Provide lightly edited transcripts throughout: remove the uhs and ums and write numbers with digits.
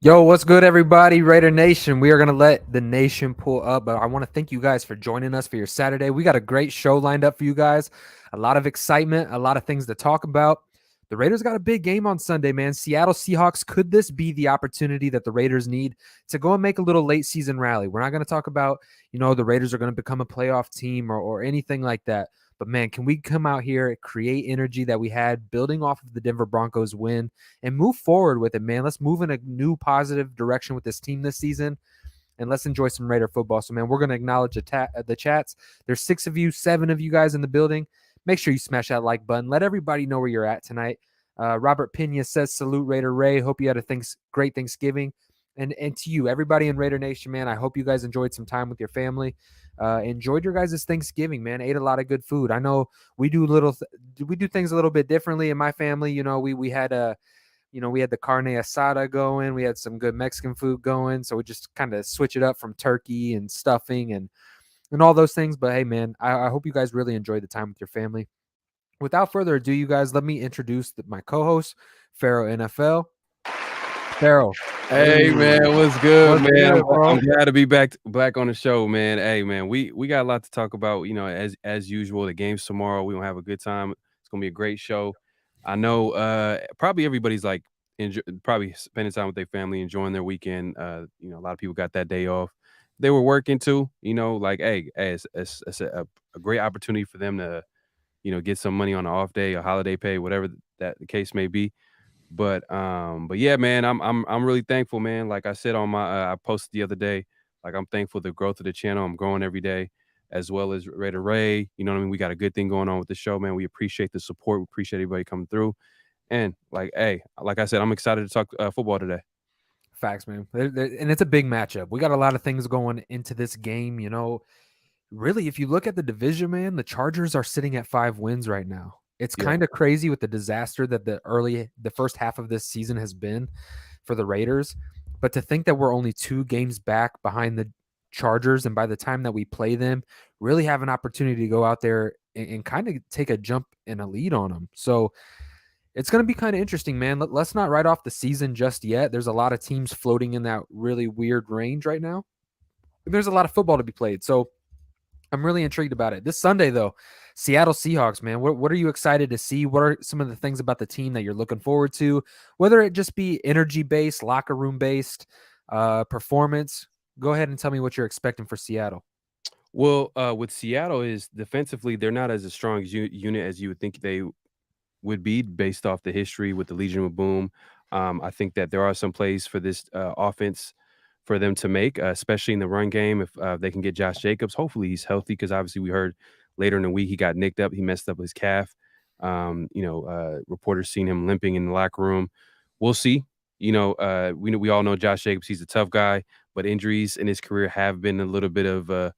Yo, what's good, everybody? Raider Nation. We are going to let the nation pull up, but I want to thank you guys for joining us for your Saturday. We got a great show lined up for you guys. A lot of excitement, a lot of things to talk about. The Raiders got a big game on Sunday, man. Seattle Seahawks. Could this be the opportunity that the Raiders need to go and make a little late season rally? We're not going to talk about, the Raiders are going to become a playoff team or anything like that. But man, can we come out here, create energy that we had building off of the Denver Broncos win and move forward with it, man? Let's move in a new positive direction with this team this season, and let's enjoy some Raider football. So, man, we're going to acknowledge the chats. There's 6 of you, 7 of you guys in the building. Make sure you smash that like button. Let everybody know where you're at tonight. Robert Pena says, salute Raider Ray. Hope you had a great Thanksgiving. And to you, everybody in Raider Nation, man, I hope you guys enjoyed some time with your family. Enjoyed your guys' Thanksgiving, man. Ate a lot of good food. I know we do things a little bit differently in my family. We had we had the carne asada going. We had some good Mexican food going. So we just kind of switch it up from turkey and stuffing and all those things. But hey, man, I hope you guys really enjoyed the time with your family. Without further ado, you guys, let me introduce my co-host, Pharaoh NFL. Pharaoh. Hey man, what's good, What's man? good, bro? I'm glad to be back on the show, man. Hey man, we got a lot to talk about. As usual, the game's tomorrow. We gonna have a good time. It's gonna be a great show. I know probably everybody's like probably spending time with their family, enjoying their weekend. A lot of people got that day off. They were working too, like hey it's a great opportunity for them to, get some money on an off day, a holiday pay, whatever that the case may be. But yeah, man, I'm really thankful, man. Like I said on my I posted the other day, like I'm thankful for the growth of the channel. I'm growing every day, as well as Raider Ray. You know what I mean? We got a good thing going on with the show, man. We appreciate the support. We appreciate everybody coming through. And like, hey, like I said, I'm excited to talk football today. Facts, man. And it's a big matchup. We got a lot of things going into this game. Really, if you look at the division, man, the Chargers are sitting at 5 wins right now. It's Yeah. kind of crazy with the disaster that the first half of this season has been for the Raiders. But to think that we're only 2 games back behind the Chargers, and by the time that we play them, really have an opportunity to go out there and kind of take a jump and a lead on them. So it's going to be kind of interesting, man. Let's not write off the season just yet. There's a lot of teams floating in that really weird range right now. There's a lot of football to be played. So I'm really intrigued about it. This Sunday, though, Seattle Seahawks, man. What are you excited to see? What are some of the things about the team that you're looking forward to? Whether it just be energy based, locker room based, performance. Go ahead and tell me what you're expecting for Seattle. Well, with Seattle is defensively, they're not as a strong unit as you would think they would be based off the history with the Legion of Boom. I think that there are some plays for this offense for them to make, especially in the run game. If they can get Josh Jacobs, hopefully he's healthy because obviously we heard later in the week he got nicked up. He messed up his calf. Reporters seen him limping in the locker room. We'll see. We all know Josh Jacobs. He's a tough guy, but injuries in his career have been a little bit of a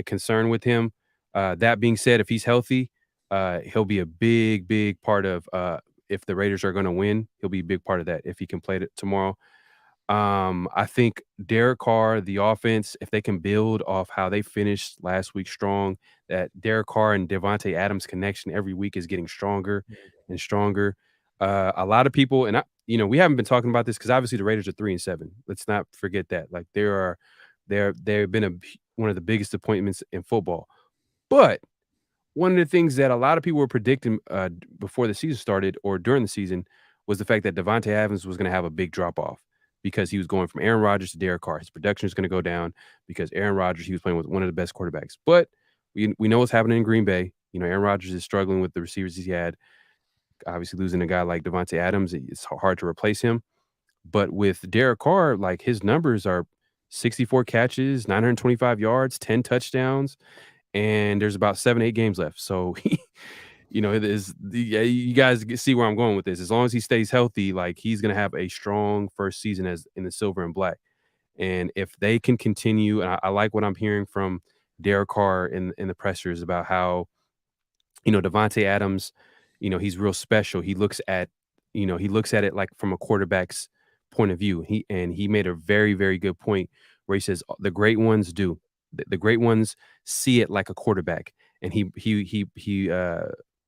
concern with him. That being said, if he's healthy, he'll be a big part of if the Raiders are going to win, he'll be a big part of that if he can play it tomorrow. I think Derek Carr, the offense, if they can build off how they finished last week strong, that Derek Carr and Devontae Adams connection every week is getting stronger and stronger. A lot of people, and we haven't been talking about this because obviously the Raiders are 3-7. Let's not forget that. Like they've been one of the biggest appointments in football, but one of the things that a lot of people were predicting before the season started or during the season was the fact that Devontae Adams was going to have a big drop off because he was going from Aaron Rodgers to Derek Carr. His production is going to go down because Aaron Rodgers, he was playing with one of the best quarterbacks. But we know what's happening in Green Bay. Aaron Rodgers is struggling with the receivers he had. Obviously, losing a guy like Devontae Adams, it's hard to replace him. But with Derek Carr, like his numbers are 64 catches, 925 yards, 10 touchdowns, and there's about 7-8 games left. So, it is you guys see where I'm going with this. As long as he stays healthy, like he's going to have a strong first season as in the silver and black. And if they can continue, and I like what I'm hearing from Derek Carr in the pressers about how, Devontae Adams, he's real special. He looks at it like from a quarterback's point of view. He made a very, very good point where he says the great ones do. The great ones see it like a quarterback. And he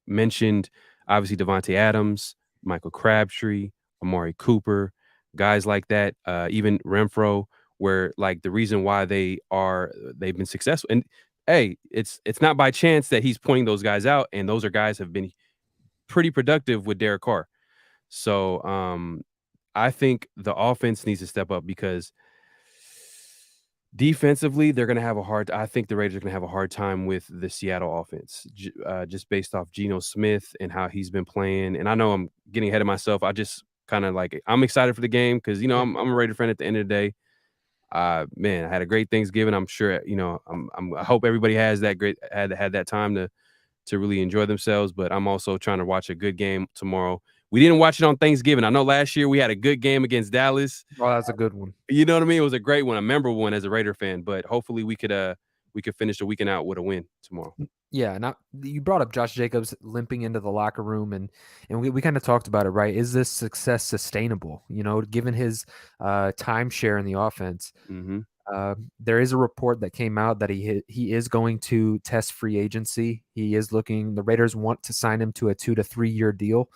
mentioned obviously Devontae Adams, Michael Crabtree, Amari Cooper, guys like that, even Renfro, where like the reason why they've been successful. And hey, it's not by chance that he's pointing those guys out, and those are guys have been pretty productive with Derek Carr. So I think the offense needs to step up because defensively, they're gonna have a hard I think the Raiders are gonna have a hard time with the Seattle offense, just based off Geno Smith and how he's been playing. And I know I'm getting ahead of myself. I just kinda like I'm excited for the game because, Yeah. I'm a Raider fan at the end of the day. Man, I had a great Thanksgiving. I'm sure, I hope everybody has that great had that time to really enjoy themselves, but I'm also trying to watch a good game tomorrow. We didn't watch it on Thanksgiving. I know last year we had a good game against Dallas. Oh, that's a good one. You know what I mean? It was a great one, a memorable one as a Raider fan, but hopefully we could finish the weekend out with a win tomorrow. Yeah, now you brought up Josh Jacobs limping into the locker room, and we kind of talked about it, right? Is this success sustainable? Given his timeshare in the offense, Mhm. there is a report that came out that he is going to test free agency. He is looking. The Raiders want to sign him to a 2 to 3 year deal,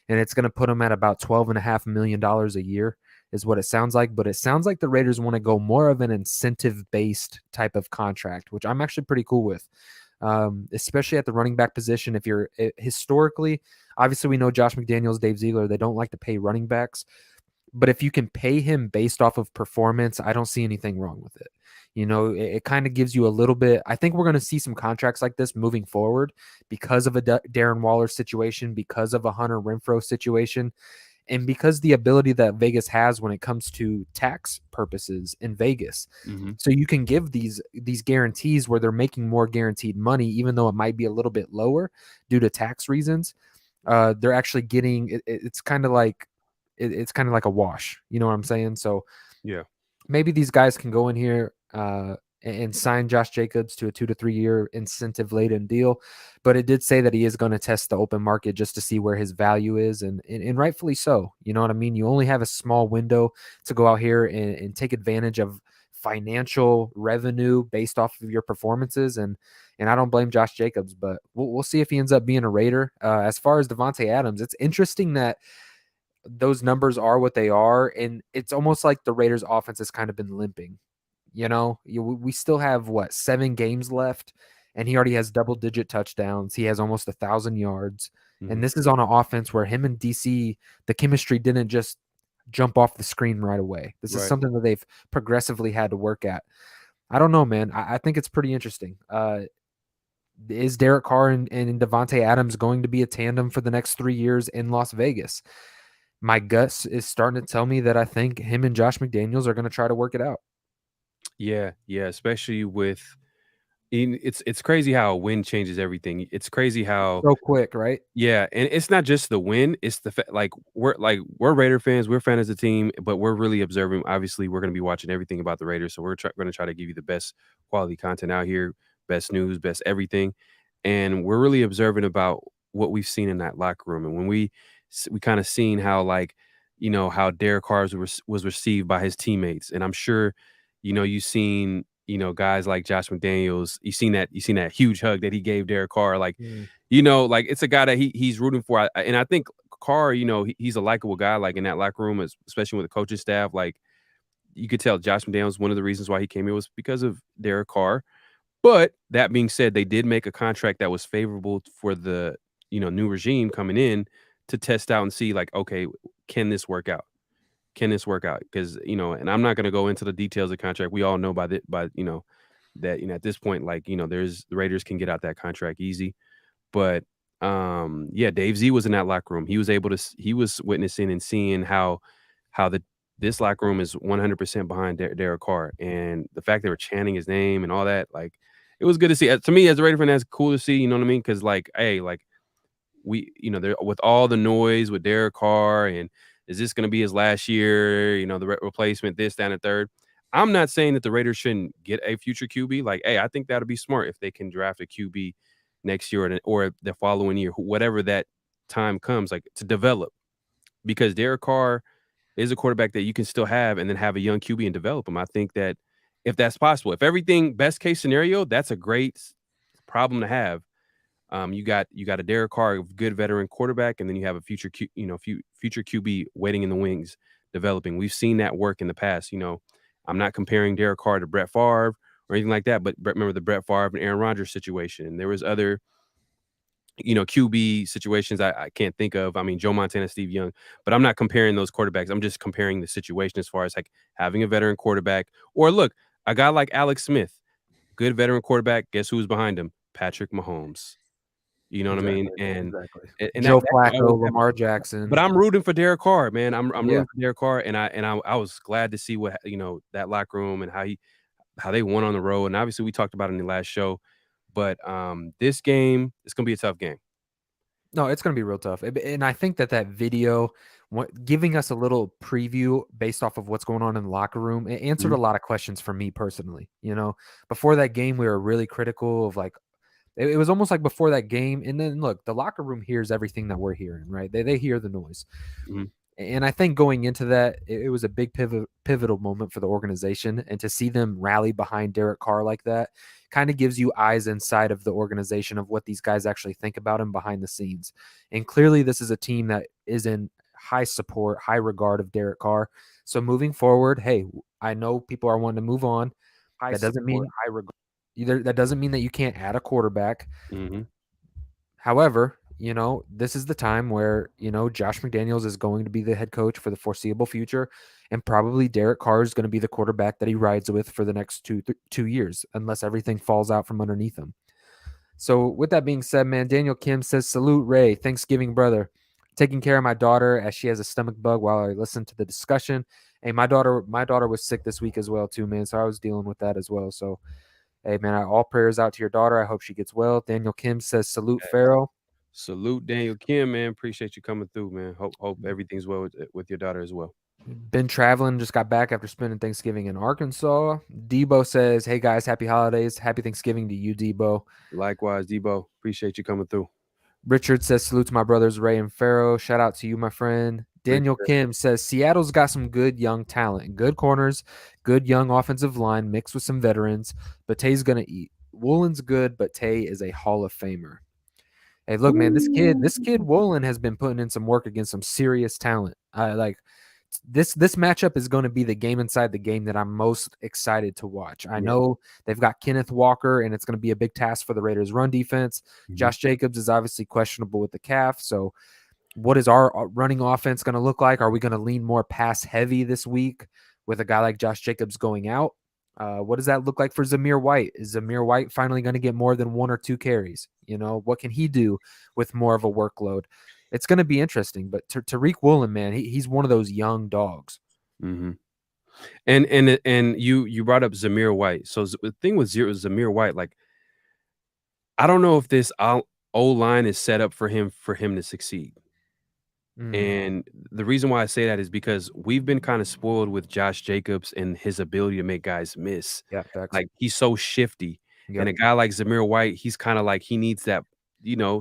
and it's going to put him at about $12.5 million a year, is what it sounds like. But it sounds like the Raiders want to go more of an incentive based type of contract, which I'm actually pretty cool with. Especially at the running back position. If you're historically, obviously we know Josh McDaniels, Dave Ziegler, they don't like to pay running backs, but if you can pay him based off of performance, I don't see anything wrong with it. It kind of gives you a little bit. I think we're going to see some contracts like this moving forward because of a Darren Waller situation, because of a Hunter Renfrow situation, and because the ability that Vegas has when it comes to tax purposes in Vegas. Mhm. So you can give these guarantees where they're making more guaranteed money, even though it might be a little bit lower due to tax reasons. They're actually getting it's kind of like it's kind of like a wash. You know what I'm saying? So Yeah. maybe these guys can go in here and sign Josh Jacobs to a 2 to 3 year incentive laden deal. But it did say that he is going to test the open market just to see where his value is. And rightfully so. You know what I mean? You only have a small window to go out here and take advantage of financial revenue based off of your performances. And I don't blame Josh Jacobs, but we'll see if he ends up being a Raider. As far as Devontae Adams, it's interesting that those numbers are what they are, and it's almost like the Raiders offense has kind of been limping. We still have 7 games left, and he already has double-digit touchdowns. He has almost 1,000 yards, and Mhm. this is on an offense where him and DC, the chemistry didn't just jump off the screen right away. This is Right. something that they've progressively had to work at. I don't know, man. I think it's pretty interesting. Is Derek Carr and Devontae Adams going to be a tandem for the next 3 years in Las Vegas? My guts is starting to tell me that I think him and Josh McDaniels are going to try to work it out. Yeah, yeah, especially with it's crazy how a win changes everything. It's crazy how So quick, right? yeah, and it's not just the win, it's the like we're Raider fans, we're fans of the team, but we're really observing. Obviously, we're gonna be watching everything about the Raiders, so we're gonna try to give you the best quality content out here, best news, best everything, and we're really observing about what we've seen in that locker room. And when we kind of seen how like how Derek Carr was received by his teammates, and I'm sure you've seen guys like Josh McDaniels, you seen that huge hug that he gave Derek Carr, like Mm. like it's a guy that he's rooting for. And I think Carr, he's a likable guy, like in that locker room, especially with the coaching staff. Like you could tell Josh McDaniels, one of the reasons why he came here was because of Derek Carr. But that being said, they did make a contract that was favorable for the new regime coming in to test out and see like, okay, can this work out? Can this work out? Because and I'm not going to go into the details of the contract. We all know that at this point, like there's the Raiders can get out that contract easy. But, yeah, Dave Z was in that locker room. He was able to he was witnessing and seeing how this locker room is 100% behind Derek Carr, and the fact they were chanting his name and all that, like, it was good to see. To me, as a Raider fan, that's cool to see, you know what I mean? Because, like, hey, like, we there with all the noise with Derek Carr and is this gonna be his last year, the replacement, this, that, and the third. I'm not saying that the Raiders shouldn't get a future QB. Like, hey, I think that'll be smart if they can draft a QB next year or the following year, whatever that time comes, like to develop. Because Derek Carr is a quarterback that you can still have and then have a young QB and develop him. I think that if that's possible, if everything best case scenario, that's a great problem to have. You got a Derek Carr, good veteran quarterback, and then you have a future future QB waiting in the wings developing. We've seen that work in the past. I'm not comparing Derek Carr to Brett Favre or anything like that, but remember the Brett Favre and Aaron Rodgers situation. And there was other QB situations I can't think of. I mean, Joe Montana, Steve Young, but I'm not comparing those quarterbacks. I'm just comparing the situation as far as like having a veteran quarterback, or look, a guy like Alex Smith, good veteran quarterback. Guess who's behind him? Patrick Mahomes. You know what I mean? Exactly. And Exactly. and that Joe can always Flacco, happen. Lamar But Jackson. I'm rooting for Derek Carr, man. I'm Yeah. rooting for Derek Carr, and I was glad to see what that locker room and how they won on the road. And obviously we talked about it in the last show, but this game it's gonna be a tough game. No, it's going to be real tough. And I think that video, giving us a little preview based off of what's going on in the locker room, it answered Mhm, a lot of questions for me personally. Before that game, we were really critical of like, it was almost like before that game. And then look, the locker room hears everything that we're hearing, right? They hear the noise. mhm, And I think going into that, it was a big pivotal moment for the organization. And to see them rally behind Derek Carr like that kind of gives you eyes inside of the organization of what these guys actually think about him behind the scenes. And clearly, this is a team that is in high support, high regard of Derek Carr. So moving forward, hey, I know people are wanting to move on. That doesn't mean high regard. Either that doesn't mean that you can't add a quarterback. mhm. However, this is the time where, Josh McDaniels is going to be the head coach for the foreseeable future, and probably Derek Carr is going to be the quarterback that he rides with for the next 2 years, unless everything falls out from underneath him. So, with that being said, man, Daniel Kim says, "Salute Ray, Thanksgiving brother. Taking care of my daughter as she has a stomach bug while I listen to the discussion. Hey, my daughter was sick this week as well too, man. So I was dealing with that as well. So, hey, man, all prayers out to your daughter. I hope she gets well." Daniel Kim says, "Salute Pharaoh." Salute Daniel Kim, man. Appreciate you coming through, man. Hope everything's well with your daughter as well. Been traveling, just got back after spending Thanksgiving in Arkansas. Debo says, "Hey guys, happy holidays. Happy Thanksgiving to you, Debo." Likewise, Debo. Appreciate you coming through. Richard says, "Salute to my brothers Ray and Pharaoh. Shout out to you, my friend." Appreciate Daniel it. Kim says, "Seattle's got some good young talent, good corners, good young offensive line mixed with some veterans, but Tay's going to eat. Woolen's good, but Tay is a Hall of Famer." Hey, look, man, this kid Woolen has been putting in some work against some serious talent. Like this matchup is going to be the game inside the game that I'm most excited to watch. I Yeah. know they've got Kenneth Walker, and it's going to be a big task for the Raiders' run defense. Mhm. Josh Jacobs is obviously questionable with the calf. So, what is our running offense going to look like? Are we going to lean more pass heavy this week with a guy like Josh Jacobs going out? What does that look like for Zamir White? Is Zamir White finally going to get more than 1 or 2 carries? What can he do with more of a workload? It's going to be interesting. But Tariq Woolen, man, he's one of those young dogs. Mhm. And you brought up Zamir White. So the thing with Zamir White, like I don't know if this O line is set up for him to succeed. Mm, And the reason why I say that is because we've been kind of spoiled with Josh Jacobs and his ability to make guys miss. yeah, facts. Like he's so shifty. And Yep. a guy like Zamir White, he's kind of like he needs that,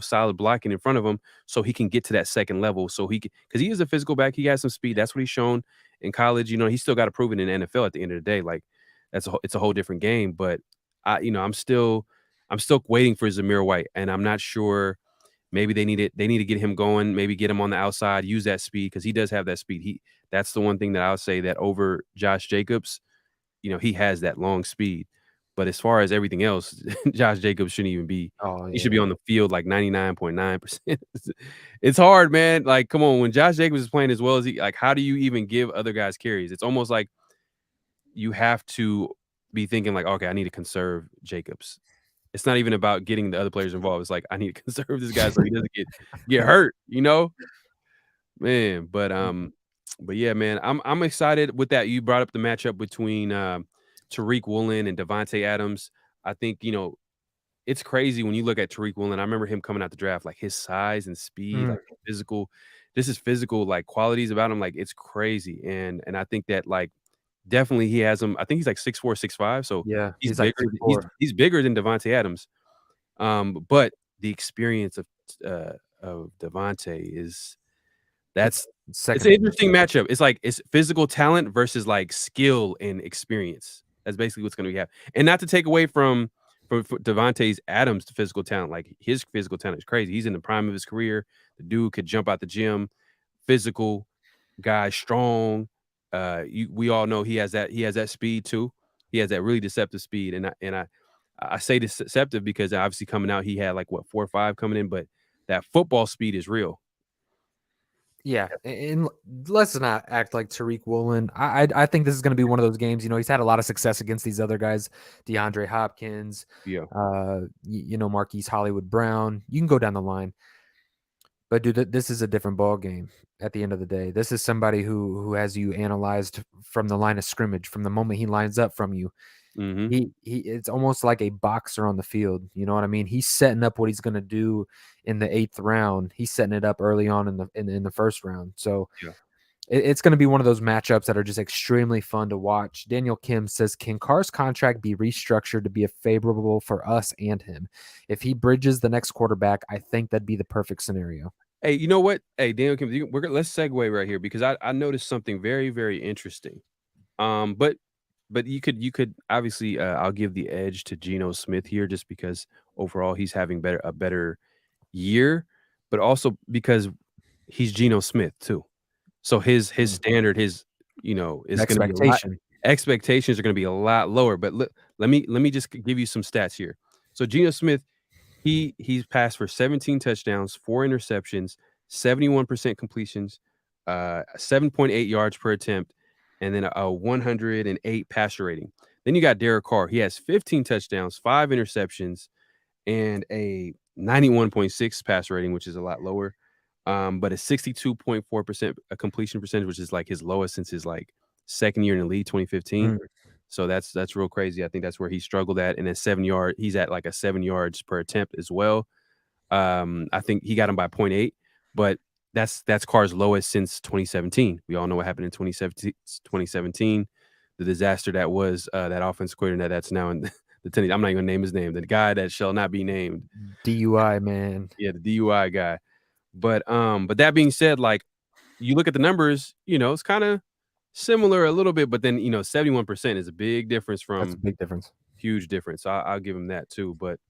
solid blocking in front of him so he can get to that second level. So he can, because he is a physical back, he has some speed. That's what he's shown in college. He's still got to prove it in the NFL at the end of the day. Like it's a whole different game. But I'm still waiting for Zamir White, and I'm not sure. Maybe they need to get him going, maybe get him on the outside, use that speed because he does have that speed. That's the one thing that I'll say that over Josh Jacobs, he has that long speed. But as far as everything else, Josh Jacobs shouldn't even be Oh he should yeah. be on the field like 99.9%. It's hard, man. Like, come on, when Josh Jacobs is playing as well as like, how do you even give other guys carries? It's almost like you have to be thinking like, okay, I need to conserve Jacobs. It's not even about getting the other players involved. It's like I need to conserve this guy so he doesn't get hurt, Man, but yeah, man, I'm excited with that. You brought up the matchup between Tariq Woolen and Devontae Adams. I think, it's crazy when you look at Tariq Woolen. I remember him coming out the draft, like his size and speed, Mm, like physical. This is physical like qualities about him. Like it's crazy. And I think that like definitely he has him. I think he's like 6'4", 6'5". So yeah, he's he's like bigger. 2'4". He's bigger than Devontae Adams. But the experience of Devontae is It's that's it's second an to none. interesting matchup. It's like it's physical talent versus like skill and experience. That's basically what's going to be happening. And not to take away from Devontae's Adams' physical talent. Like his physical talent is crazy. He's in the prime of his career. The dude could jump out the gym, physical guy, strong. We all know he has that speed too. He has that really deceptive speed, and I say deceptive because obviously coming out he had like what 4 or 5 coming in, but that football speed is real. Yeah, and let's not act like Tariq Woolen. I think this is going to be one of those games. He's had a lot of success against these other guys, DeAndre Hopkins, Yeah. Marquise Hollywood Brown. You can go down the line, but dude, this is a different ball game. At the end of the day, this is somebody who has you analyzed from the line of scrimmage, from the moment he lines up from you. Mhm. He it's almost like a boxer on the field. You know what I mean? He's setting up what he's going to do in the 8th round. He's setting it up early on in the 1st round. So Yeah. it's going to be one of those matchups that are just extremely fun to watch. Daniel Kim says, "Can Carr's contract be restructured to be favorable for us and him? If he bridges the next quarterback, I think that'd be the perfect scenario." Hey, you know what? Hey, Daniel Kim, let's segue right here because I noticed something very, very interesting. But you could obviously I'll give the edge to Geno Smith here just because overall he's having a better year, but also because he's Geno Smith too. So his Mm. standard, is gonna be a lot Expectation. expectations are gonna be a lot lower. But let me just give you some stats here. So Geno Smith, he's passed for 17 touchdowns, 4 interceptions, 71% completions, 7.8 yards per attempt, and then a 108 passer rating. Then you got Derek Carr. He has 15 touchdowns, 5 interceptions, and a 91.6 pass rating, which is a lot lower. But a 62.4% completion percentage, which is like his lowest since his like second year in the league, 2015. Mm. So that's real crazy. I think that's where he struggled at. And then he's at like a 7 yards per attempt as well. I think he got him by point 0.8, but that's Carr's lowest since 2017. We all know what happened in 2017, the disaster that was that offense coordinator that's now in the Tennessee. I'm not even gonna name his name. The guy that shall not be named. DUI, man. Yeah, the DUI guy. But that being said, like you look at the numbers, it's kind of similar a little bit, but then 71% is a big difference That's a from big difference. huge difference. So I'll give him that too. But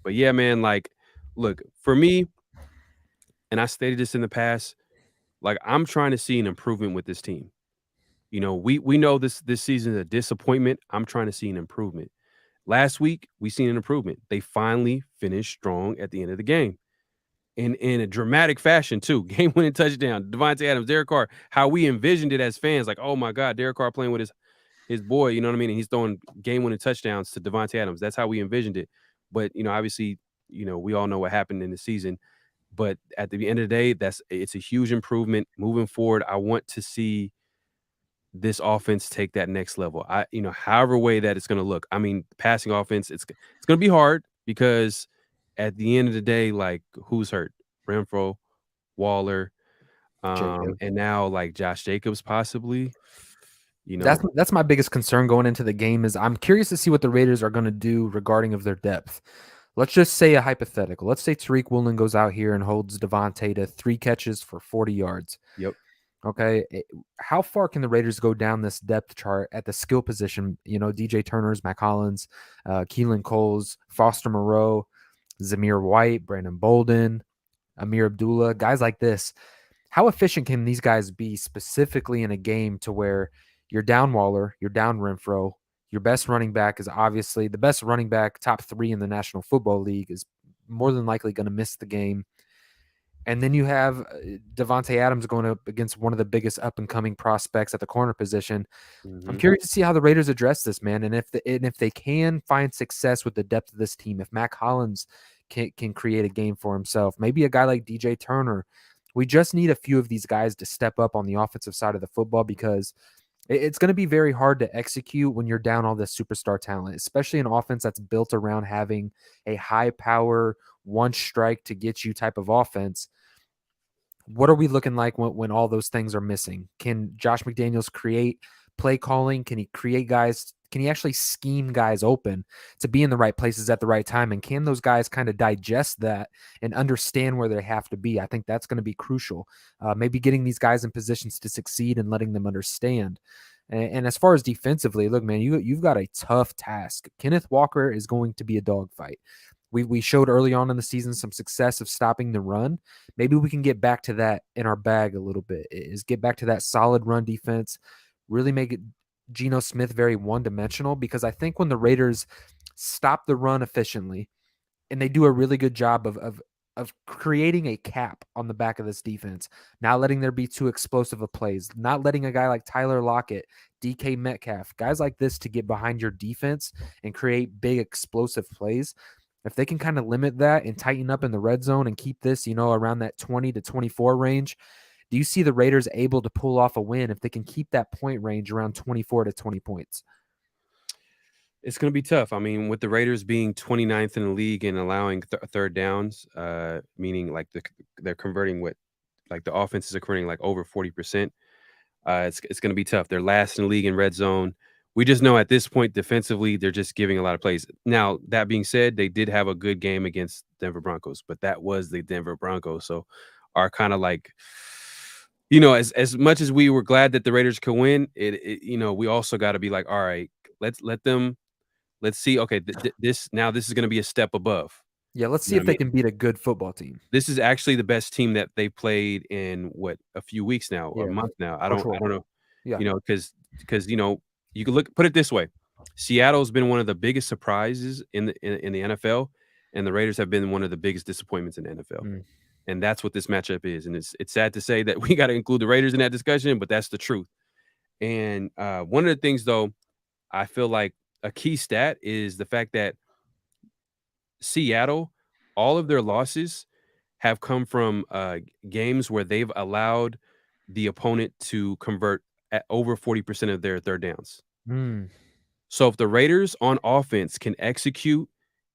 yeah, man, like look, for me, and I stated this in the past, like I'm trying to see an improvement with this team. We know this season is a disappointment. I'm trying to see an improvement. Last week, we seen an improvement. They finally finished strong at the end of the game. In a dramatic fashion too. Game-winning touchdown, Devontae Adams, Derek Carr, how we envisioned it as fans, like, "Oh my god, Derek Carr playing with his boy," you know what I mean? And he's throwing game-winning touchdowns to Devontae Adams. That's how we envisioned it. But, obviously, we all know what happened in the season. But at the end of the day, it's a huge improvement moving forward. I want to see this offense take that next level. However way that it's gonna look. I mean, passing offense, it's gonna be hard because at the end of the day, like, who's hurt? Renfro, Waller, Jacob. and now, like, Josh Jacobs possibly, you That's know that's my biggest concern going into the game is I'm curious to see what the Raiders are going to do regarding of their depth. Let's just say a hypothetical. Let's say Tariq Woolen goes out here and holds Devontae to 3 catches for 40 yards. Yep. Okay. How far can the Raiders go down this depth chart at the skill position? DJ Turner's, Mac Hollins, Keelan Coles, Foster Moreau, Zamir White, Brandon Bolden, Amir Abdullah, guys like this. How efficient can these guys be specifically in a game to where you're down Waller, you're down Renfro, your best running back is obviously the best running back, top 3 in the National Football League, is more than likely going to miss the game. And then you have Devontae Adams going up against one of the biggest up and coming prospects at the corner position. I'm Mhm. curious to see how the Raiders address this, man, and if they can find success with the depth of this team. If Mac Hollins can create a game for himself, maybe a guy like DJ Turner. We just need a few of these guys to step up on the offensive side of the football because it's going to be very hard to execute when you're down all this superstar talent, especially an offense that's built around having a high power, one strike to get you type of offense. What are we looking like when all those things are missing? Can Josh McDaniels create play calling? Can he create guys? Can he actually scheme guys open to be in the right places at the right time? And can those guys kind of digest that and understand where they have to be? I think that's going to be crucial. Maybe getting these guys in positions to succeed and letting them understand. And as far as defensively, look, man, you've got a tough task. Kenneth Walker is going to be a dogfight. We showed early on in the season some success of stopping the run. Maybe we can get back to that in our bag a little bit, is get back to that solid run defense, really make it Geno Smith very one-dimensional, because I think when the Raiders stop the run efficiently and they do a really good job of creating a cap on the back of this defense, not letting there be too explosive of plays, not letting a guy like Tyler Lockett, DK Metcalf, guys like this to get behind your defense and create big explosive plays. If they can kind of limit that and tighten up in the red zone and keep this, around that 20 to 24 range, do you see the Raiders able to pull off a win if they can keep that point range around 24 to 20 points? It's going to be tough. I mean, with the Raiders being 29th in the league and allowing third downs, meaning like they're converting like the offenses are converting like over 40%. It's going to be tough. They're last in the league in red zone. We just know at this point defensively they're just giving a lot of plays. Now that being said, they did have a good game against Denver Broncos, but that was the Denver Broncos, so are kind of like, as much as we were glad that the Raiders could win, we also got to be like, all right, let's see. Okay, this is going to be a step above. Yeah, let's see if they can beat a good football team. This is actually the best team that they played in a few weeks now, or a month now. I don't know. Yeah. Because you can put it this way. Seattle's been one of the biggest surprises in the NFL, and the Raiders have been one of the biggest disappointments in the NFL. And that's what this matchup is. And it's sad to say that we got to include the Raiders in that discussion, but that's the truth. And one of the things, though, I feel like a key stat is the fact that Seattle, all of their losses have come from games where they've allowed the opponent to convert at over 40% of their third downs. So if the Raiders on offense can execute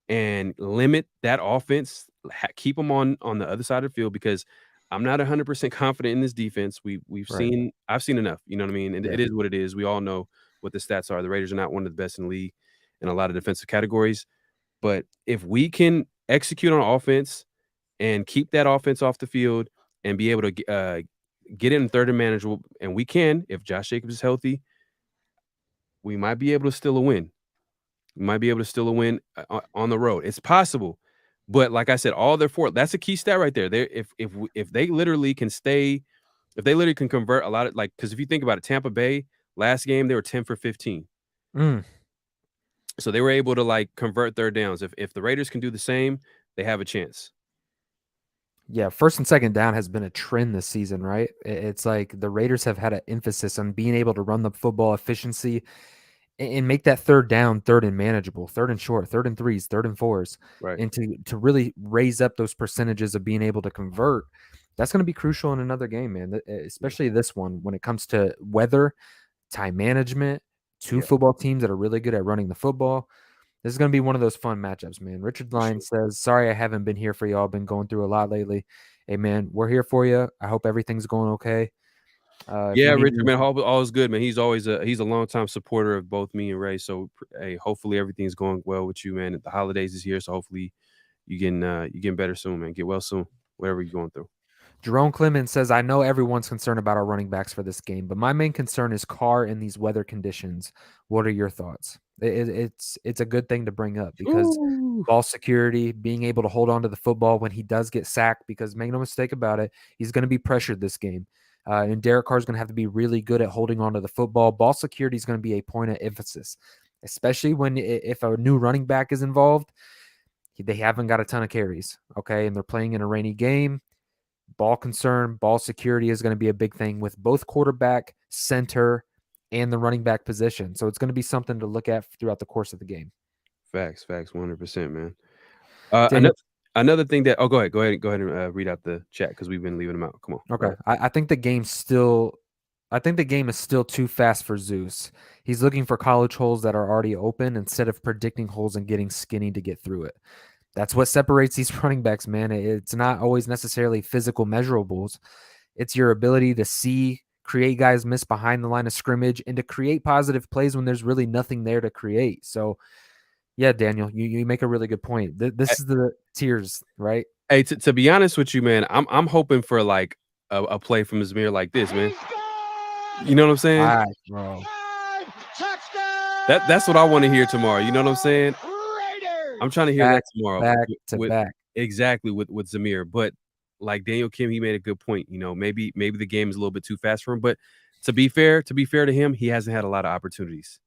and limit that offense, keep them on the other side of the field, because I'm not 100% confident in this defense. I've seen enough. You know what I mean? And It is what it is. We all know what the stats are. The Raiders are not one of the best in the league in a lot of defensive categories. But if we can execute on offense and keep that offense off the field and be able to get it in third and manageable, and we can, if Josh Jacobs is healthy, we might be able to steal a win. We might be able to steal a win on the road. It's possible. But like I said, all their that's a key stat right there. If they literally can convert a lot of, because if you think about it, Tampa Bay last game, they were 10 for 15. So they were able to convert third downs. If the Raiders can do the same, they have a chance. Yeah, first and second down has been a trend this season, right? It's like the Raiders have had an emphasis on being able to run the football efficiency and make that third down, third and manageable, third and short, third and threes, third and fours, right? And to really raise up those percentages of being able to convert. That's going to be crucial in another game, man, especially this one when it comes to weather, time management, two football teams that are really good at running the football. This is going to be one of those fun matchups, man. Richard Lyon says, sorry I haven't been here for y'all. Been going through a lot lately. Hey, man, we're here for you. I hope everything's going okay. Richard, man, all is good, man. He's a longtime supporter of both me and Ray. So, hey, hopefully everything's going well with you, man. The holidays is here, so hopefully you getting better soon, man. Get well soon, whatever you're going through. Jerome Clemens says, I know everyone's concerned about our running backs for this game, but my main concern is Carr in these weather conditions. What are your thoughts? It's a good thing to bring up, because ball security, being able to hold on to the football when he does get sacked, because make no mistake about it, he's going to be pressured this game. And Derek Carr is going to have to be really good at holding on to the football. Ball security is going to be a point of emphasis, especially if a new running back is involved. They haven't got a ton of carries, okay, and they're playing in a rainy game. Ball concern, ball security is going to be a big thing with both quarterback, center, and the running back position. So it's going to be something to look at throughout the course of the game. Facts, 100%, man. Another thing that go ahead and read out the chat, because we've been leaving them out. Come on. Okay, I think the game is still too fast for Zeus. He's looking for college holes that are already open instead of predicting holes and getting skinny to get through it. That's what separates these running backs, man. It's not always necessarily physical measurables. It's your ability to see, create guys miss behind the line of scrimmage, and to create positive plays when there's really nothing there to create. So, yeah, Daniel, you make a really good point. This is the tiers, right? Hey, to be honest with you, man, I'm hoping for a play from Zamir like this, man. You know what I'm saying? Right, bro. That's what I want to hear tomorrow. You know what I'm saying? I'm trying to hear that tomorrow. Back to back. Exactly, with Zamir. But like Daniel Kim, he made a good point. Maybe the game is a little bit too fast for him. But to be fair to him, he hasn't had a lot of opportunities.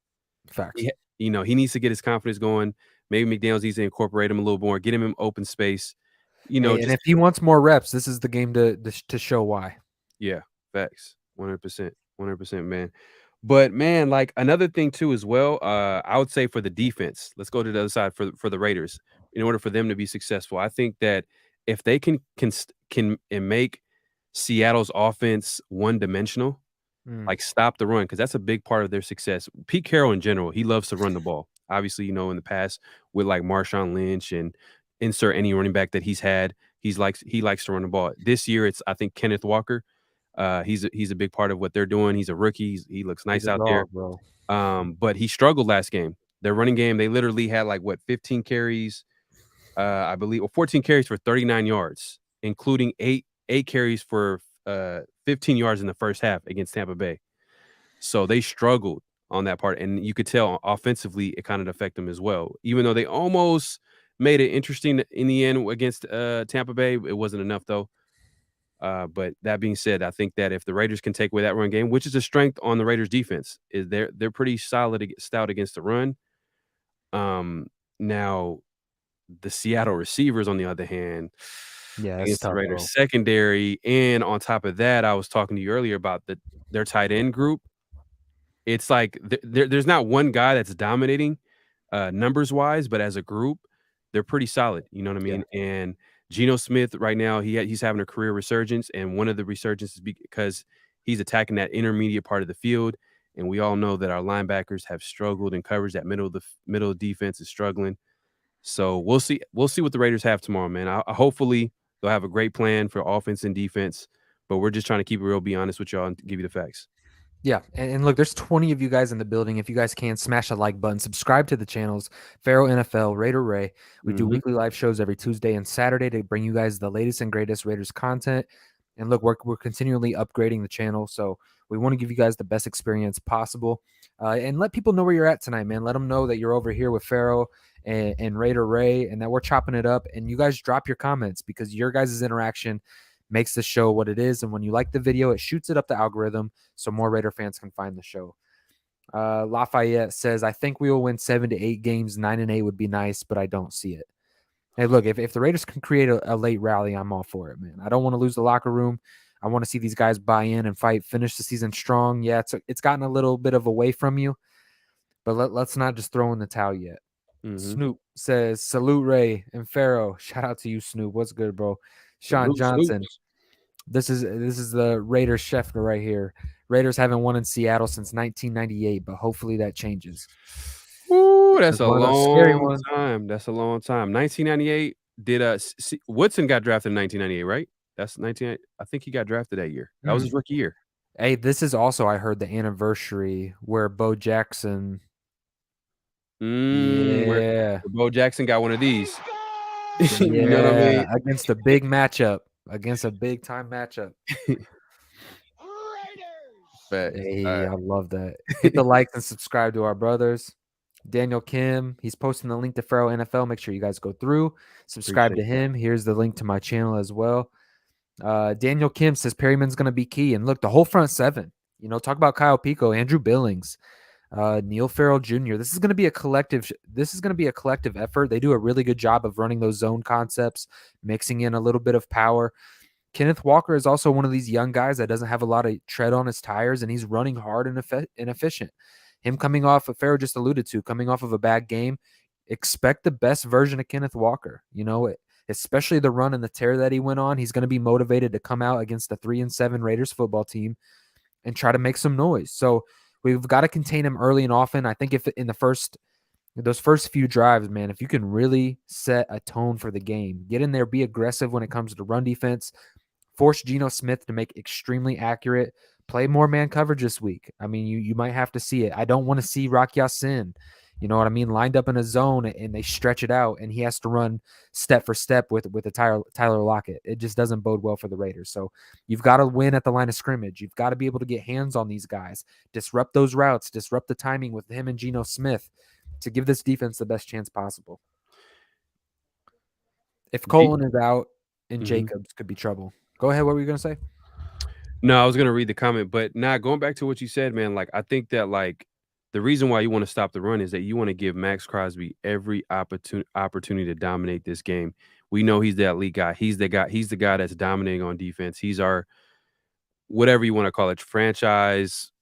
Facts. He needs to get his confidence going. Maybe McDaniels needs to incorporate him a little more, get him in open space. Hey, and Just if he wants more reps, this is the game to show why. yeah, facts, 100%, 100%, man. But man, like another thing too as well. I would say for the defense, let's go to the other side for the Raiders. In order for them to be successful, I think that if they can and make Seattle's offense one dimensional, Mm. like stop the run, because that's a big part of their success. Pete Carroll in general, he loves to run the ball. Obviously, in the past with like Marshawn Lynch and insert any running back that he's had, he likes to run the ball. This year, it's I think Kenneth Walker. He's a big part of what they're doing. He's a rookie. He looks He's nice a out there. dog, bro. But he struggled last game. Their running game, they literally had like what 15 carries, I believe, or 14 carries for 39 yards, including eight carries for 15 yards in the first half against Tampa Bay. So they struggled on that part, and you could tell offensively it kind of affected them as well. Even though they almost made it interesting in the end against Tampa Bay, it wasn't enough though. But that being said, I think that if the Raiders can take away that run game, which is a strength on the Raiders defense, is they're pretty stout against the run. Now the Seattle receivers, on the other hand, Yeah, that's against the tough, bro. Raiders secondary, and on top of that, I was talking to you earlier about their tight end group. It's like there's not one guy that's dominating numbers wise, but as a group, they're pretty solid. You know what I Yeah. mean? And Geno Smith right now, he's having a career resurgence, and one of the resurgences is because he's attacking that intermediate part of the field. And we all know that our linebackers have struggled in coverage. That middle of defense is struggling. So we'll see. We'll see what the Raiders have tomorrow, man. Hopefully they'll have a great plan for offense and defense. But we're just trying to keep it real, be honest with y'all, and give you the facts. Yeah, and look, there's 20 of you guys in the building. If you guys can, smash a like button, subscribe to the channels, Pharaoh NFL, Raider Ray. We do Mhm. weekly live shows every Tuesday and Saturday to bring you guys the latest and greatest Raiders content. And look, we're continually upgrading the channel, so we want to give you guys the best experience possible. And let people know where you're at tonight, man. Let them know that you're over here with Pharaoh and Raider Ray, and that we're chopping it up. And you guys drop your comments because your guys' interaction makes the show what it is. And when you like the video, it shoots it up the algorithm so more Raider fans can find the show. Lafayette says, I think we will win 7 to 8 games. 9-8 would be nice, but I don't see it. Hey, look, if the Raiders can create a late rally, I'm all for it, man. I don't want to lose the locker room. I want to see these guys buy in and fight, finish the season strong. Yeah, it's gotten a little bit of away from you, but let's not just throw in the towel yet. Mhm. Snoop says, salute Ray and Pharaoh. Shout out to you, Snoop. What's good, bro? Sean Salute, salute. Johnson. This is the Raiders chef right here. Raiders haven't won in Seattle since 1998, but hopefully that changes. Ooh, that's It's a one of those scary long ones. time. That's a long time. 1998 did Woodson got drafted in 1998, right? That's 19. I think he got drafted that year. That was his rookie year. Hey, this is also, I heard, the anniversary where Bo Jackson. Where Yeah. Bo Jackson got one of these. You know what I Yeah. mean? Against a big matchup. Against a big time matchup. Facts. All Hey, right. I love that. Hit the likes and subscribe to our brothers. Daniel Kim, he's posting the link to Pharaoh NFL. Make sure you guys go through, subscribe Appreciate to that. him. Here's the link to my channel as well. Daniel Kim says Perryman's going to be key. And look, the whole front seven, talk about Kyle Pico, Andrew Billings, Neil Farrell Jr. This is going to be a collective. This is going to be a collective effort. They do a really good job of running those zone concepts, mixing in a little bit of power. Kenneth Walker is also one of these young guys that doesn't have a lot of tread on his tires, and he's running hard and efficient. Him coming off, Farrell just alluded to, coming off of a bad game, expect the best version of Kenneth Walker. Especially the run and the tear that he went on. He's going to be motivated to come out against the 3-7 Raiders football team and try to make some noise. So we've got to contain him early and often. I think if in those first few drives, man, if you can really set a tone for the game, get in there, be aggressive when it comes to run defense, force Geno Smith to make extremely accurate, play more man coverage this week. I mean, you might have to see it. I don't want to see Rock Ya-Sin, you know what I mean, lined up in a zone and they stretch it out and he has to run step for step with a Tyler Lockett. It just doesn't bode well for the Raiders. So you've got to win at the line of scrimmage. You've got to be able to get hands on these guys, disrupt those routes, disrupt the timing with him and Geno Smith to give this defense the best chance possible. If Colin is out and Mhm. Jacobs could be trouble. Go ahead. What were you going to say? No, I was gonna read the comment, but going back to what you said, man. Like I think that the reason why you want to stop the run is that you want to give Max Crosby every opportunity to dominate this game. We know he's the elite guy. He's the guy. He's the guy that's dominating on defense. He's our whatever you want to call it, franchise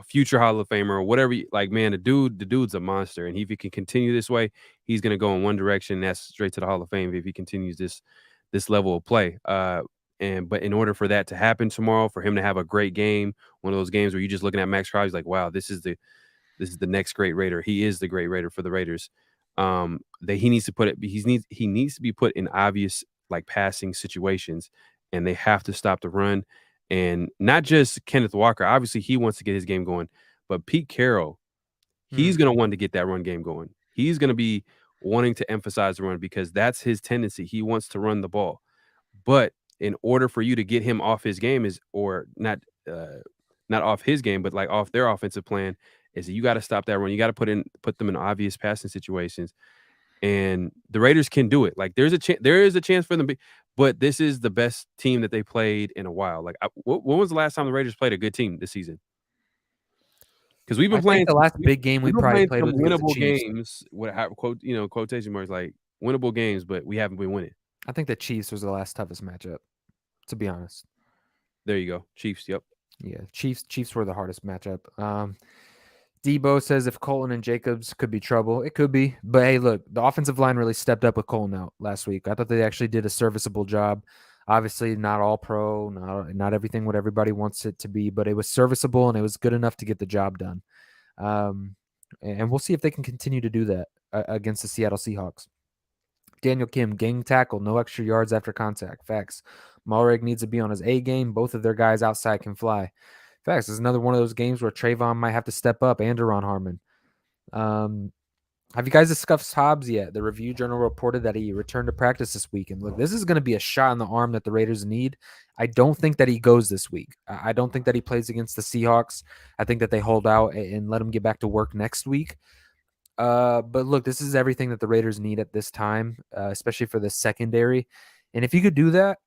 future Hall of Famer or whatever. Like, man, the dude's a monster, and if he can continue this way, he's gonna go in one direction. That's straight to the Hall of Fame if he continues this level of play. But in order for that to happen tomorrow, for him to have a great game, one of those games where you're just looking at Max Crosby like, wow, this is the next great Raider. He is the great Raider for the Raiders. That he needs to put it. He needs to be put in obvious like passing situations, and they have to stop the run. And not just Kenneth Walker. Obviously, he wants to get his game going, but Pete Carroll, he's gonna want to get that run game going. He's gonna be wanting to emphasize the run because that's his tendency. He wants to run the ball. But in order for you to get him off his game not off his game, but like off their offensive plan, is that you got to stop that run. You got to put them in obvious passing situations, and the Raiders can do it. Like there is a chance for them, but this is the best team that they played in a while. Like when was the last time the Raiders played a good team this season? Because I think the last big game we we've been probably playing played some was against the winnable Chiefs. games. Quotation marks, like winnable games, but we haven't been winning. I think the Chiefs was the last toughest matchup, to be honest. There you go, Chiefs. Yep. Yeah, Chiefs were the hardest matchup. Debo says if Colton and Jacobs could be trouble, it could be. But hey, look, the offensive line really stepped up with Colton out last week. I thought they actually did a serviceable job. Obviously, not all pro, not everything what everybody wants it to be, but it was serviceable and it was good enough to get the job done. And we'll see if they can continue to do that against the Seattle Seahawks. Daniel Kim, gang tackle, no extra yards after contact. Facts. Malrig needs to be on his A game. Both of their guys outside can fly. Facts. This is another one of those games where Trayvon might have to step up and Deron Harmon. Have you guys discussed Hobbs yet? The Review Journal reported that he returned to practice this week. And look, this is going to be a shot in the arm that the Raiders need. I don't think that he goes this week. I don't think that he plays against the Seahawks. I think that they hold out and let him get back to work next week. But look, this is everything that the Raiders need at this time, especially for the secondary. And if you could do that,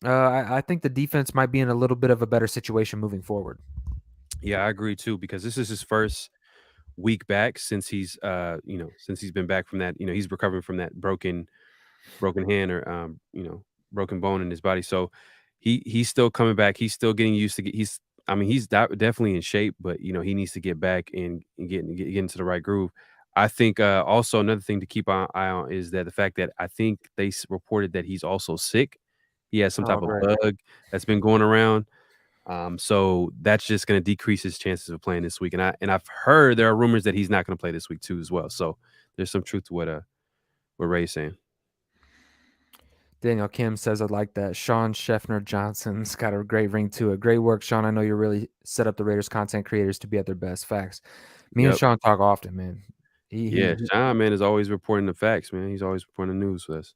I think the defense might be in a little bit of a better situation moving forward. Yeah, I agree too because this is his first week back since he's been back from that. He's recovering from that broken hand or broken bone in his body. So he's still coming back. He's still getting used to he's definitely in shape, but he needs to get back and get into the right groove. I think also another thing to keep an eye on is that the fact that I think they reported that he's also sick. He has some type Oh, of great. bug that's been going around. So that's just going to decrease his chances of playing this week. And I've heard there are rumors that he's not going to play this week too as well. So there's some truth to what Ray's saying. Daniel Kim says, I like that. Sean Scheffner Johnson's got a great ring to it. Great work, Sean. I know you really set up the Raiders content creators to be at their best. Facts. Me and Yep. Sean talk often, man. Yeah, Sean, man, is always reporting the facts, man. He's always reporting the news for us.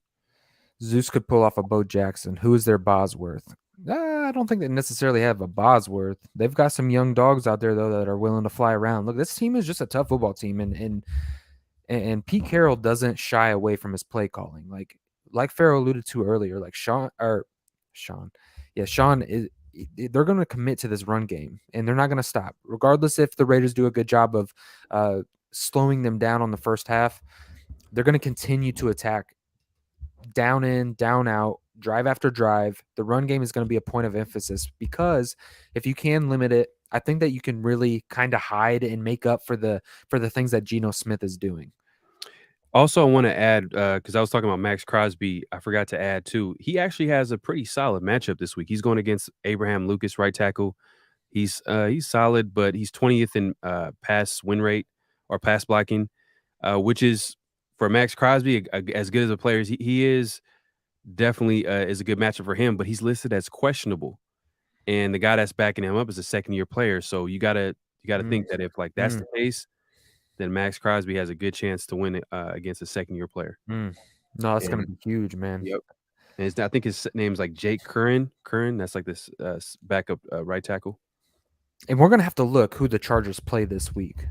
Zeus could pull off a Bo Jackson. Who is their Bosworth? I don't think they necessarily have a Bosworth. They've got some young dogs out there, though, that are willing to fly around. Look, this team is just a tough football team, and Pete Carroll doesn't shy away from his play calling. Like Farrell alluded to earlier, like Sean is. They're going to commit to this run game, and they're not going to stop, regardless if the Raiders do a good job of slowing them down on the first half. They're going to continue to attack down in, down out, drive after drive. The run game is going to be a point of emphasis because if you can limit it, I think that you can really kind of hide and make up for the things that Geno Smith is doing. Also, I want to add because I was talking about Max Crosby. I forgot to add too. He actually has a pretty solid matchup this week. He's going against Abraham Lucas, right tackle. He's solid, but he's 20th in pass win rate or pass blocking, which is for Max Crosby as good as a player. He is definitely is a good matchup for him, but he's listed as questionable, and the guy that's backing him up is a second-year player. So you gotta think that if that's the case, then Max Crosby has a good chance to win against a second-year player. No, that's going And to be huge, man. Yep. And I think his name's like Jake Curran. Curran, that's like this backup right tackle. And we're going to have to look who the Chargers play this week.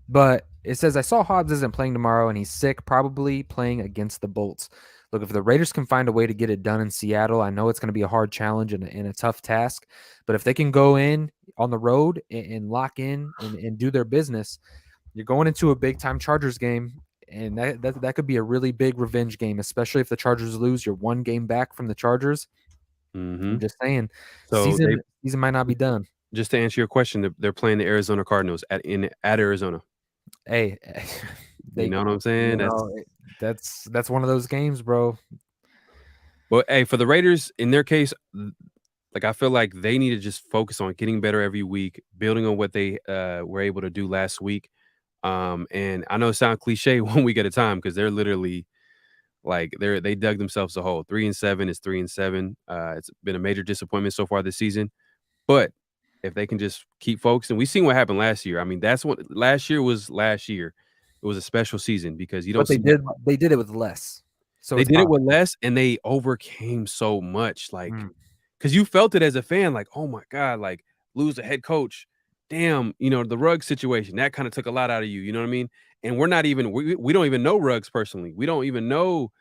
But it says, I saw Hobbs isn't playing tomorrow and he's sick, probably playing against the Bolts. Look, if the Raiders can find a way to get it done in Seattle, I know it's going to be a hard challenge and a tough task, but if they can go in on the road and lock in and do their business, you're going into a big time Chargers game, and that could be a really big revenge game, especially if the Chargers lose. You're one game back from the Chargers. I'm Mhm. just saying, So they season might not be done. just to answer your question, they're playing the Arizona Cardinals at Arizona. Hey, You they, know what I'm saying? that's one of those games, bro. Well, hey, for the Raiders, in their case, like, I feel like they need to just focus on getting better every week, building on what they, were able to do last week. And I know it sounds cliche 1 week at a time because they're literally like, they dug themselves a hole. 3-7 is 3-7. It's been a major disappointment so far this season, but if they can just keep focusing, we seen what happened last year. I mean, that's what last year was last year. It was a special season because you don't But see that. they did it with less, so They it's did it with possible. less, and they overcame so much, like, Mm, because you felt it as a fan, like, "Oh my god," like, lose a head coach. Damn, the Ruggs situation, that kinda took a lot out of you, you know what I mean? And we're not even we don't even know Ruggs personally. We don't even know,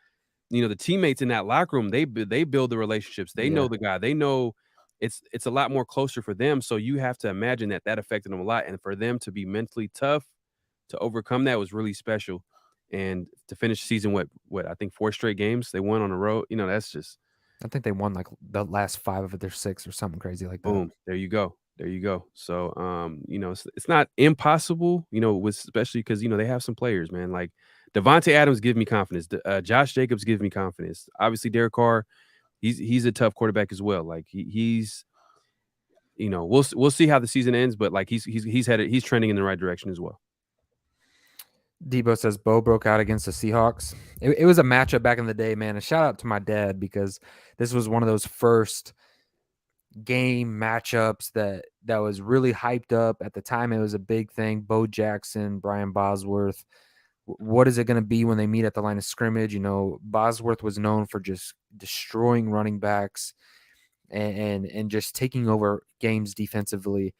the teammates in that locker room. They build the relationships. They yeah, know the guy. They know it's a lot more closer for them, so you have to imagine that that affected them a lot, and for them to be mentally tough to overcome that was really special, and to finish the season, I think 4 straight games they won on the road, that's just I think they won like the last 5 of their 6 or something crazy like that. boom, there you go, there you go. So, it's not impossible, with especially because they have some players, man, like, Devontae Adams give me confidence, Josh Jacobs gives me confidence. Obviously, Derek Carr, he's a tough quarterback as well, like, he's we'll see how the season ends, but, like, he's trending in the right direction as well. Debo says Bo broke out against the Seahawks. It was a matchup back in the day, man. A shout out to my dad because this was one of those first game matchups that was really hyped up at the time. It was a big thing. Bo Jackson, Brian Bosworth. What is it going to be when they meet at the line of scrimmage? Bosworth was known for just destroying running backs and just taking over games defensively.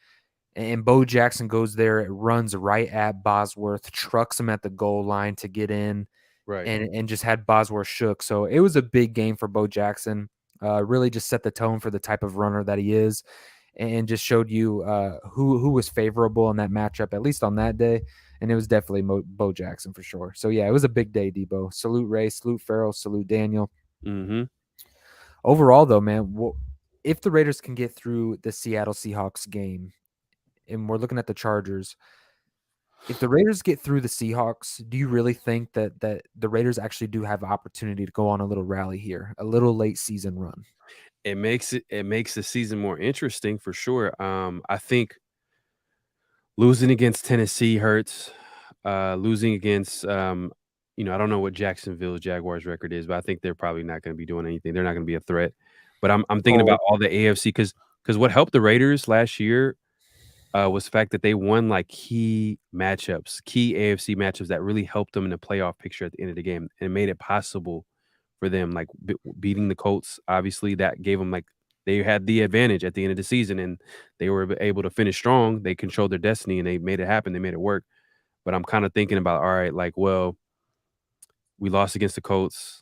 And Bo Jackson goes there, it runs right at Bosworth, trucks him at the goal line to get in, Right. and just had Bosworth shook. So it was a big game for Bo Jackson. Really just set the tone for the type of runner that he is, and just showed you who was favorable in that matchup, at least on that day. And it was definitely Bo Jackson for sure. So yeah, it was a big day, Debo. Salute Ray, salute Farrell, salute Daniel. Mhm. Overall, though, man, if the Raiders can get through the Seattle Seahawks game, and we're looking at the Chargers, if the Raiders get through the Seahawks, do you really think that the Raiders actually do have opportunity to go on a little rally here, a little late season run? It makes the season more interesting for sure. I think losing against Tennessee hurts. Losing against, I don't know what Jacksonville's Jaguars record is, but I think they're probably not going to be doing anything. They're not going to be a threat. But I'm thinking Oh, about all the AFC because what helped the Raiders last year was the fact that they won like key AFC matchups that really helped them in the playoff picture at the end of the game, and it made it possible for them, like beating the Colts. Obviously, that gave them like they had the advantage at the end of the season, and they were able to finish strong. They controlled their destiny, and they made it happen. They made it work. But I'm kind of thinking about, all right, like, well, we lost against the Colts.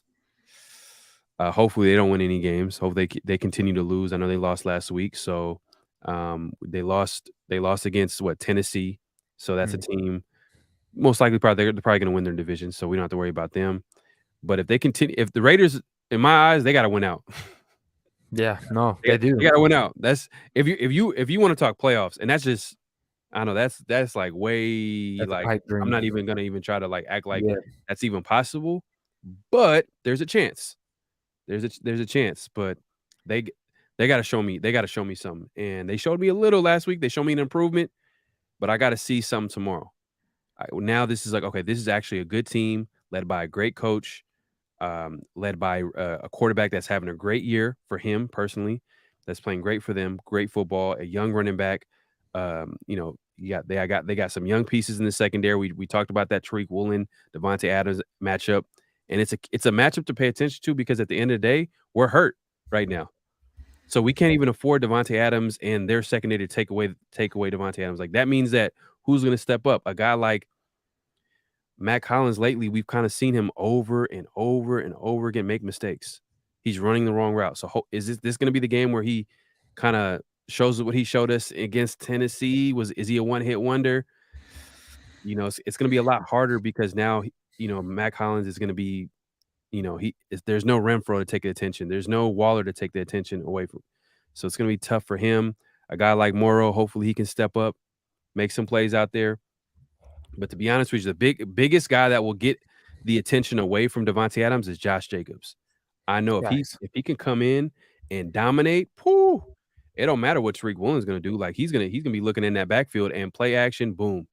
Hopefully, they don't win any games. Hope they continue to lose. I know they lost last week, so they lost. They lost against what Tennessee. So that's a mhm. team most likely they're probably going to win their division. So we don't have to worry about them. But if they continue, if the Raiders, in my eyes, they got to win out. Yeah, no, They they got they do. gotta win out. That's if you wanna talk playoffs, and that's just I don't know, that's like way That's a like, pipe I'm dream. not even gonna even try to, like, act like Yeah, that's even possible, but there's a chance. There's a chance, but they g they gotta show me something, and they showed me a little last week. They showed me an improvement, but I gotta see something tomorrow. Now this is like, okay, this is actually a good team led by a great coach, led by a quarterback that's having a great year for him personally, that's playing great for them, great football, a young running back. They got some young pieces in the secondary. We talked about that Tariq Woolen, Devontae Adams matchup, and it's a matchup to pay attention to because at the end of the day, we're hurt right now. So we can't even afford Devontae Adams and their secondary to take away Devontae Adams. Like that means that who's going to step up? A guy like Matt Collins lately, we've kind of seen him over and over and over again make mistakes. He's running the wrong route. So is this going to be the game where he kind of shows what he showed us against Tennessee? Is he a one-hit wonder? It's going to be a lot harder because now, Matt Collins is going to be, there's no Renfro to take the attention. There's no Waller to take the attention away from. So it's going to be tough for him. A guy like Morrow, hopefully he can step up, make some plays out there. But to be honest with you, the biggest guy that will get the attention away from Devontae Adams is Josh Jacobs. I know if Guys. he can come in and dominate, whoo, it don't matter what Tariq Woolen's gonna do. Like he's gonna be looking in that backfield and play action, boom.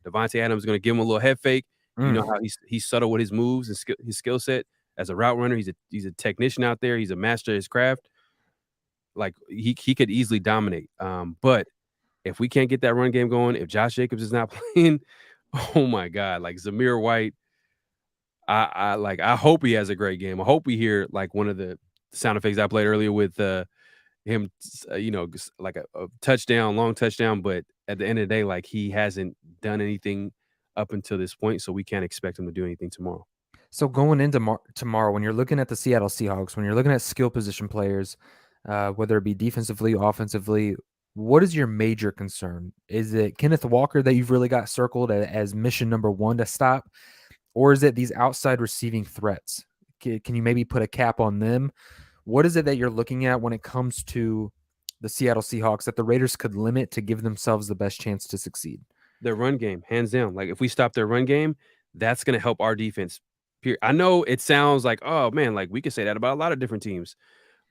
Devontae Adams is gonna give him a little head fake. You know how he's subtle with his moves and his skill set as a route runner. He's a technician out there. He's a master of his craft. Like he could easily dominate. But if we can't get that run game going, if Josh Jacobs is not playing, oh my God, like Zamir White, I hope he has a great game. I hope we hear like one of the sound effects I played earlier with him, like a touchdown, long touchdown. But at the end of the day, like he hasn't done anything up until this point, so we can't expect him to do anything tomorrow. So going into tomorrow, when you're looking at the Seattle Seahawks, when you're looking at skill position players, whether it be defensively, offensively, what is your major concern? Is it Kenneth Walker that you've really got circled as mission number one to stop? Or is it these outside receiving threats? Can you maybe put a cap on them? What is it that you're looking at when it comes to the Seattle Seahawks that the Raiders could limit to give themselves the best chance to succeed? Their run game, hands down. Like if we stop their run game, that's going to help our defense. I know it sounds like, oh man, like we could say that about a lot of different teams,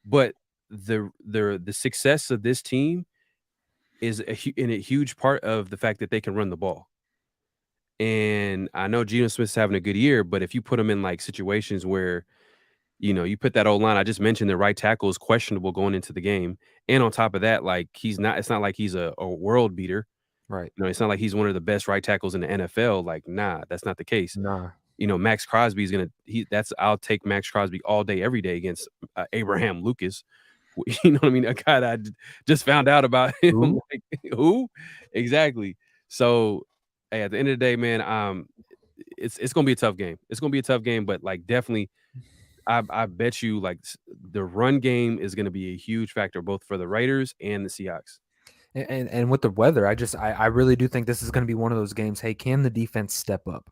but the success of this team is in a huge part of the fact that they can run the ball. And I know Geno Smith's having a good year, but if you put him in like situations where, you put that old line, I just mentioned the right tackle is questionable going into the game. And on top of that, like it's not like he's a world beater. Right. It's not like he's one of the best right tackles in the NFL. Like, nah, that's not the case. Nah. Max Crosby is I'll take Max Crosby all day, every day against Abraham Lucas. You know what I mean? A guy that I just found out about him. Who? Like, who? Exactly. So, hey, at the end of the day, man, it's gonna be a tough game. It's gonna be a tough game, but like definitely, I bet you like the run game is gonna be a huge factor both for the Raiders and the Seahawks. And with the weather, I really do think this is going to be one of those games. Hey, can the defense step up?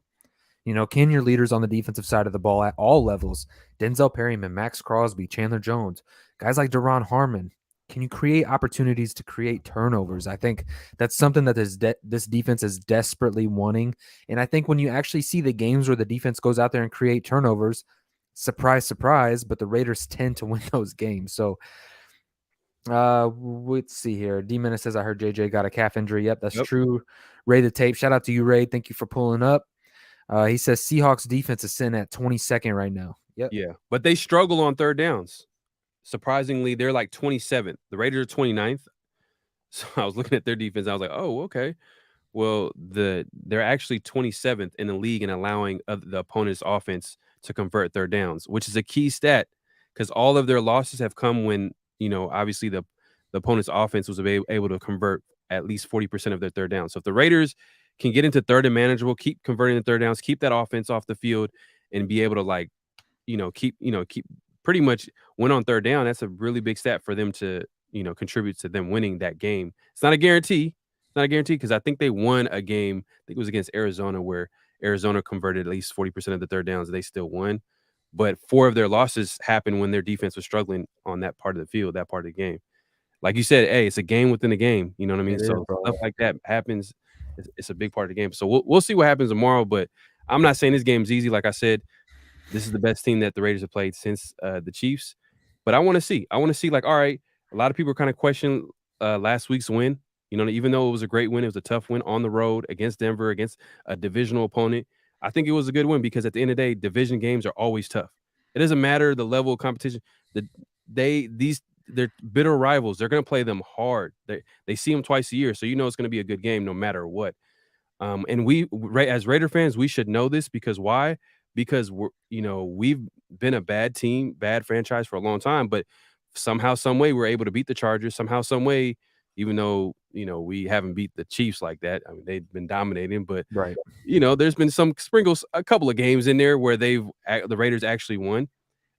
Can your leaders on the defensive side of the ball at all levels, Denzel Perryman, Max Crosby, Chandler Jones, guys like Deron Harmon, can you create opportunities to create turnovers? I think that's something that this defense is desperately wanting. And I think when you actually see the games where the defense goes out there and create turnovers, surprise, surprise, but the Raiders tend to win those games. So let's see here. D-Menace says, I heard JJ got a calf injury. Yep, that's true. Ray the Tape. Shout out to you, Ray. Thank you for pulling up. He says Seahawks defense is sitting at 22nd right now. Yep. Yeah, but they struggle on third downs. Surprisingly, they're like 27th. The Raiders are 29th. So I was looking at their defense. I was like, oh, okay. Well, they're actually 27th in the league in allowing the opponent's offense to convert third downs, which is a key stat because all of their losses have come when, obviously the opponent's offense was able to convert at least 40% of their third downs. So if the Raiders can get into third and manageable, keep converting the third downs, keep that offense off the field, and be able to keep pretty much win on third down, that's a really big stat for them to, contribute to them winning that game. It's not a guarantee. It's not a guarantee because I think they won a game. I think it was against Arizona where Arizona converted at least 40% of the third downs. They still won. But 4 of their losses happened when their defense was struggling on that part of the field, that part of the game. Like you said, hey, it's a game within a game. You know what I mean? So stuff like that happens. It's a big part of the game. So we'll see what happens tomorrow. But I'm not saying this game's easy. Like I said, this is the best team that the Raiders have played since the Chiefs. But I want to see. Like, all right, a lot of people are kind of questioning last week's win. Even though it was a great win, it was a tough win on the road against Denver, against a divisional opponent. I think it was a good win because at the end of the day, division games are always tough. It doesn't matter the level of competition. They're bitter rivals. They're going to play them hard. They see them twice a year, so it's going to be a good game no matter what. And we, as Raider fans, we should know this because why? Because we've been a bad team, bad franchise for a long time, but somehow, some way, we're able to beat the Chargers. Somehow, some way, even though we haven't beat the Chiefs like that. I mean, they've been dominating, but Right. there's been some sprinkles, a couple of games in there where the Raiders actually won.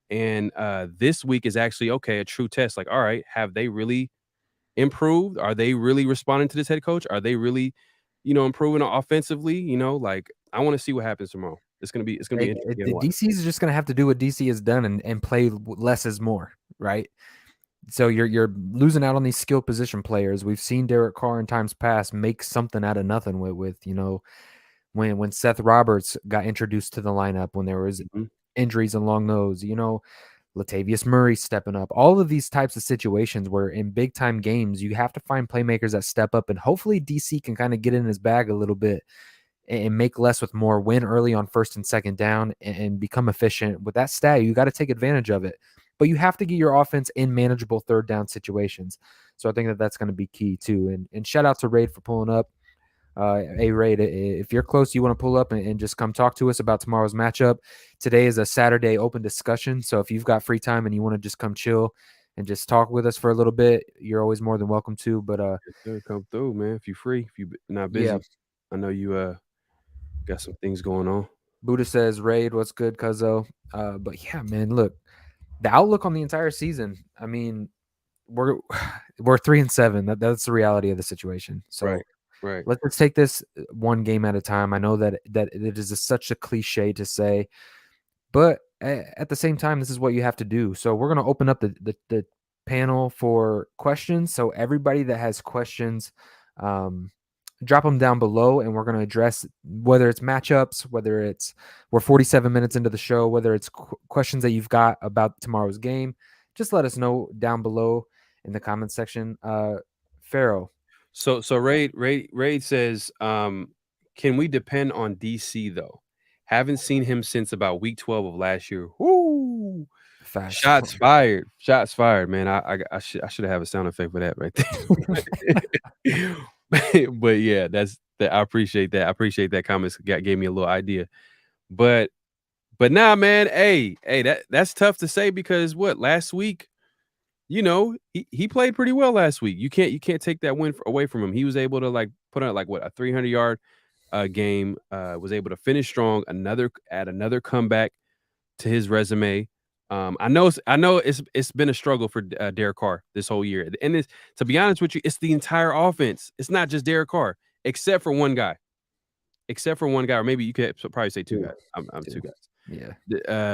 And this week is actually a true test. Like, all right, have they really improved? Are they really responding to this head coach? Are they really, improving offensively? Like I want to see what happens tomorrow. It's gonna be interesting to The watch. DC is just gonna have to do what DC has done and play less is more, right? So you're losing out on these skill position players. We've seen Derek Carr in times past make something out of nothing with when Seth Roberts got introduced to the lineup, when there was Mhm. injuries along those, Latavius Murray stepping up. All of these types of situations where in big time games you have to find playmakers that step up, and hopefully DC can kind of get in his bag a little bit and make less with more, win early on first and second down, and become efficient. With that stat, you got to take advantage of it. But you have to get your offense in manageable third down situations. So I think that that's going to be key too. And shout out to Raid for pulling up. Hey, Raid, if you're close, you want to pull up and just come talk to us about tomorrow's matchup. Today is a Saturday open discussion. So if you've got free time and you want to just come chill and just talk with us for a little bit, you're always more than welcome to. But Yes, sir. Come through, man. If you're free, if you're not yeah, busy, I know you got some things going on. Buddha says, Raid, what's good, Cuzzo? But yeah, man, look, the outlook on the entire season. I mean, we're 3-7. That's the reality of the situation. Right, So right. let's take this one game at a time. I know that it is such a cliche to say, but at the same time, this is what you have to do. So we're gonna open up the panel for questions. So everybody that has questions, um, drop them down below, and we're going to address whether it's matchups, whether it's we're 47 minutes into the show, whether it's questions that you've got about tomorrow's game. Just let us know down below in the comment section. Pharaoh. So Raid says, can we depend on DC though? Haven't seen him since about week 12 of last year. Woo! Facts. Shots fired. Shots fired, man. I should have a sound effect for that right there. But yeah, I appreciate that. I appreciate that comments gave me a little idea. But nah, man, hey, that's tough to say because what last week, he played pretty well last week. You can't take that win away from him. He was able to like put out like what a 300-yard game. Was able to finish strong. Add another comeback to his resume. I know it's been a struggle for Derek Carr this whole year, and it's, to be honest with you, it's the entire offense. It's not just Derek Carr, except for one guy. Or maybe you could probably say two guys. I'm two guys. Yeah.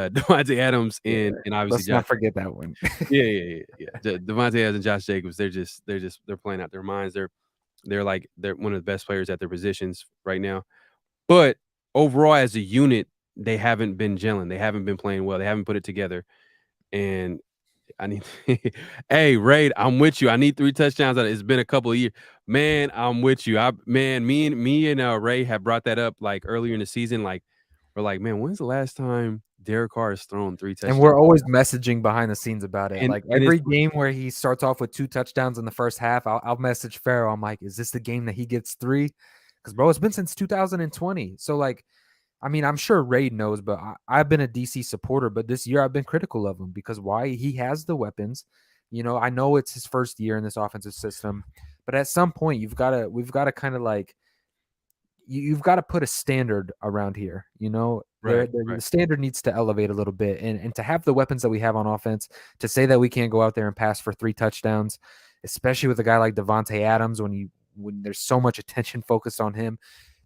Devontae Adams and obviously Let's Josh. not forget that one. Yeah. Devontae Adams and Josh Jacobs, they're playing out their minds. They're one of the best players at their positions right now. But overall, as a unit, they haven't been gelling. They haven't been playing well. They haven't put it together. And I need hey, Raid, I'm with you. I need 3 touchdowns. It's been a couple of years. Man, I'm with you. Me and Ray have brought that up like earlier in the season. Like, we're like, man, when's the last time Derek Carr has thrown 3 touchdowns? And we're always messaging behind the scenes about it. And Like every game where he starts off with 2 touchdowns in the first half, I'll message Pharaoh. I'm like, is this the game that he gets 3? Because bro, it's been since 2020. So like, I mean, I'm sure Raid knows, but I've been a DC supporter. But this year I've been critical of him because why? He has the weapons. I know it's his first year in this offensive system, but at some point we've got to kind of like you've got to put a standard around here. Right. The standard needs to elevate a little bit, and to have the weapons that we have on offense, to say that we can't go out there and pass for 3 touchdowns, especially with a guy like Devontae Adams, when there's so much attention focused on him.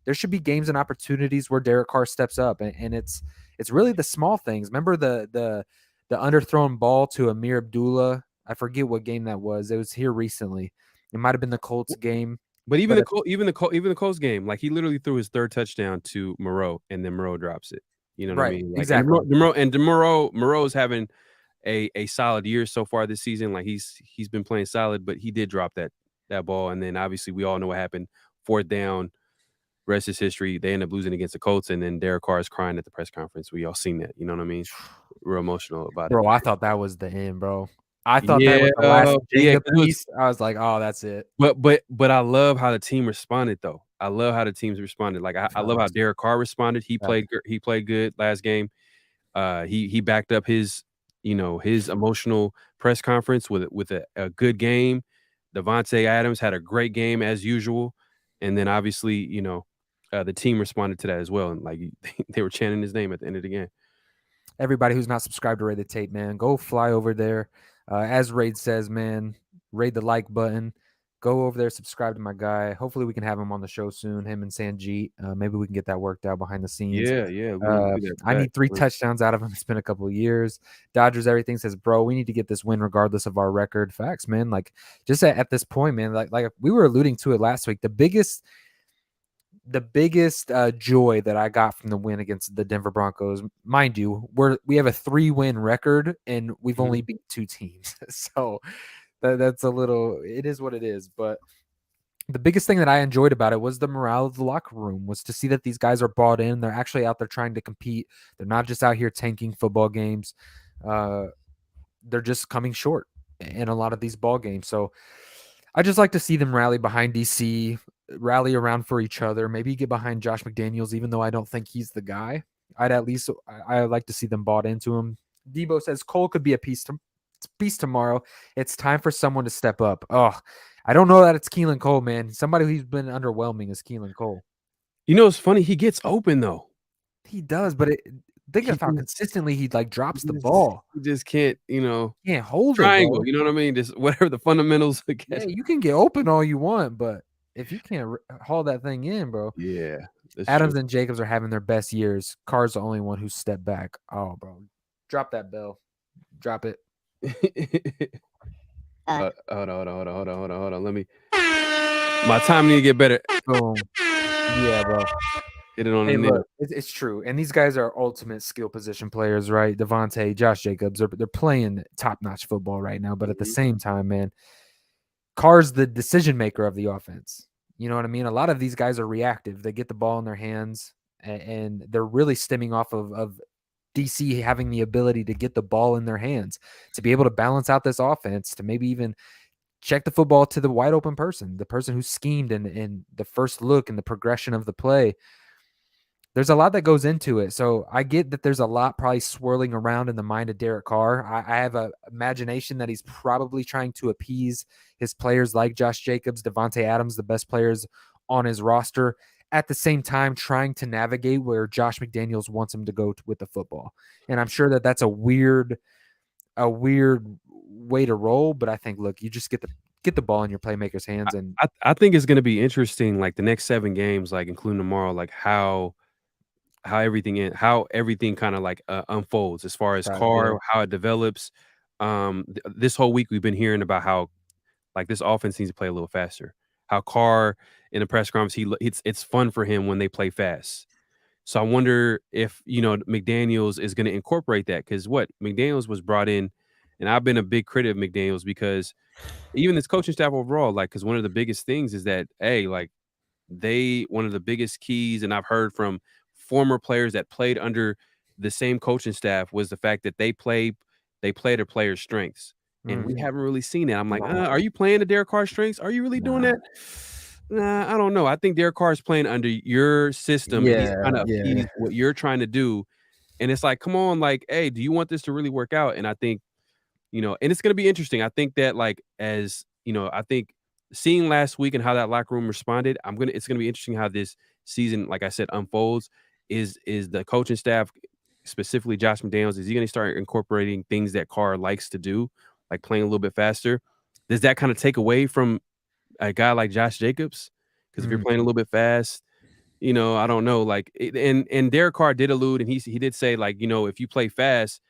There should be games and opportunities where Derek Carr steps up, and it's really the small things. Remember the underthrown ball to Amir Abdullah? I forget what game that was. It was here recently. It might have been the Colts game. But even the Colts game, like he literally threw his 3rd touchdown to Moreau, and then Moreau drops it. You know what I mean? Like, exactly. Moreau's having a solid year so far this season. Like he's been playing solid, but he did drop that ball, and then obviously we all know what happened. 4th down, rest is history. They end up losing against the Colts, and then Derek Carr is crying at the press conference. We all seen that. You know what I mean? Real emotional about it. Bro, I thought that was the end, bro. I thought that was the last Jenga piece. I was like, oh, that's it. But I love how the team responded, though. I love how the teams responded. Like I love how Derek Carr responded. He played good last game. He backed up his emotional press conference with a good game. Devontae Adams had a great game as usual, and then obviously, the team responded to that as well, and like they were chanting his name at the end of the game. Everybody who's not subscribed to Raid the Tape, man, go fly over there. As Raid says, man, raid the like button. Go over there, subscribe to my guy. Hopefully, we can have him on the show soon. Him and Sanjeet. Maybe we can get that worked out behind the scenes. Yeah, we need to do that I back. need 3 touchdowns out of him. It's been a couple of years. Dodgers, everything says, bro, we need to get this win regardless of our record. Facts, man. Like just at this point, man. Like we were alluding to it last week. The biggest joy that I got from the win against the Denver Broncos, mind you, we have a 3-win record and we've only beat 2 teams. So that's a little, it is what it is. But the biggest thing that I enjoyed about it was the morale of the locker room, was to see that these guys are bought in. They're actually out there trying to compete. They're not just out here tanking football games. They're just coming short in a lot of these ball games. So I just like to see them rally behind DC, rally around for each other, maybe get behind Josh McDaniels, even though I don't think he's the guy. I like to see them bought into him. Debo says Cole could be a piece tomorrow. It's time for someone to step up. Oh, I don't know that it's Keelan Cole, man. Somebody who's been underwhelming is Keelan Cole. It's funny. He gets open though. He does, but think of how consistently he drops the ball. He just can't, can't hold triangle. it. You know what I mean? Just whatever the fundamentals. Yeah, you can get open all you want, but if you can't haul that thing in, bro. Yeah. Adams and Jacobs are having their best years. Carr's the only one who's stepped back. Oh, bro. Drop that bell. Drop it. Hold on. Let me. My time need to get better. Boom. Yeah, bro. Hit it on the nail. It's true. And these guys are ultimate skill position players, right? Devontae, Josh Jacobs, they're playing top-notch football right now. But at the same time, man, Carr's the decision maker of the offense. You know what I mean? A lot of these guys are reactive. They get the ball in their hands, and they're really stemming off of DC having the ability to get the ball in their hands, to be able to balance out this offense, to maybe even check the football to the wide open person, the person who schemed and the first look and the progression of the play. There's a lot that goes into it. So I get that there's a lot probably swirling around in the mind of Derek Carr. I have an imagination that he's probably trying to appease his players like Josh Jacobs, Devontae Adams, the best players on his roster, at the same time trying to navigate where Josh McDaniels wants him to go with the football. And I'm sure that that's a weird way to roll, but I think, look, you just get the ball in your playmakers' hands. And I think it's going to be interesting, like the next 7 games, like including tomorrow, like how everything kind of like unfolds as far as Carr, how it develops. This whole week we've been hearing about how like this offense needs to play a little faster. How Carr in the press conference, it's fun for him when they play fast. So I wonder if McDaniels is going to incorporate that, because McDaniels was brought in, and I've been a big critic of McDaniels because even this coaching staff overall, like, because one of the biggest things is that one of the biggest keys, and I've heard from former players that played under the same coaching staff, was the fact that they play their players' strengths. And we haven't really seen that. I'm like, are you playing the Derek Carr strengths? Are you really doing that? Nah, I don't know. I think Derek Carr is playing under your system. Yeah, and he's trying to appease what you're trying to do. And it's like, come on, like, hey, do you want this to really work out? And I think, and it's going to be interesting. I think that, like, I think seeing last week and how that locker room responded, it's going to be interesting how this season, like I said, unfolds. Is the coaching staff, specifically Josh McDaniels, is he going to start incorporating things that Carr likes to do, like playing a little bit faster? Does that kind of take away from a guy like Josh Jacobs? Because if you're playing a little bit fast, I don't know. Like, and Derek Carr did allude, and he did say, like, if you play fast,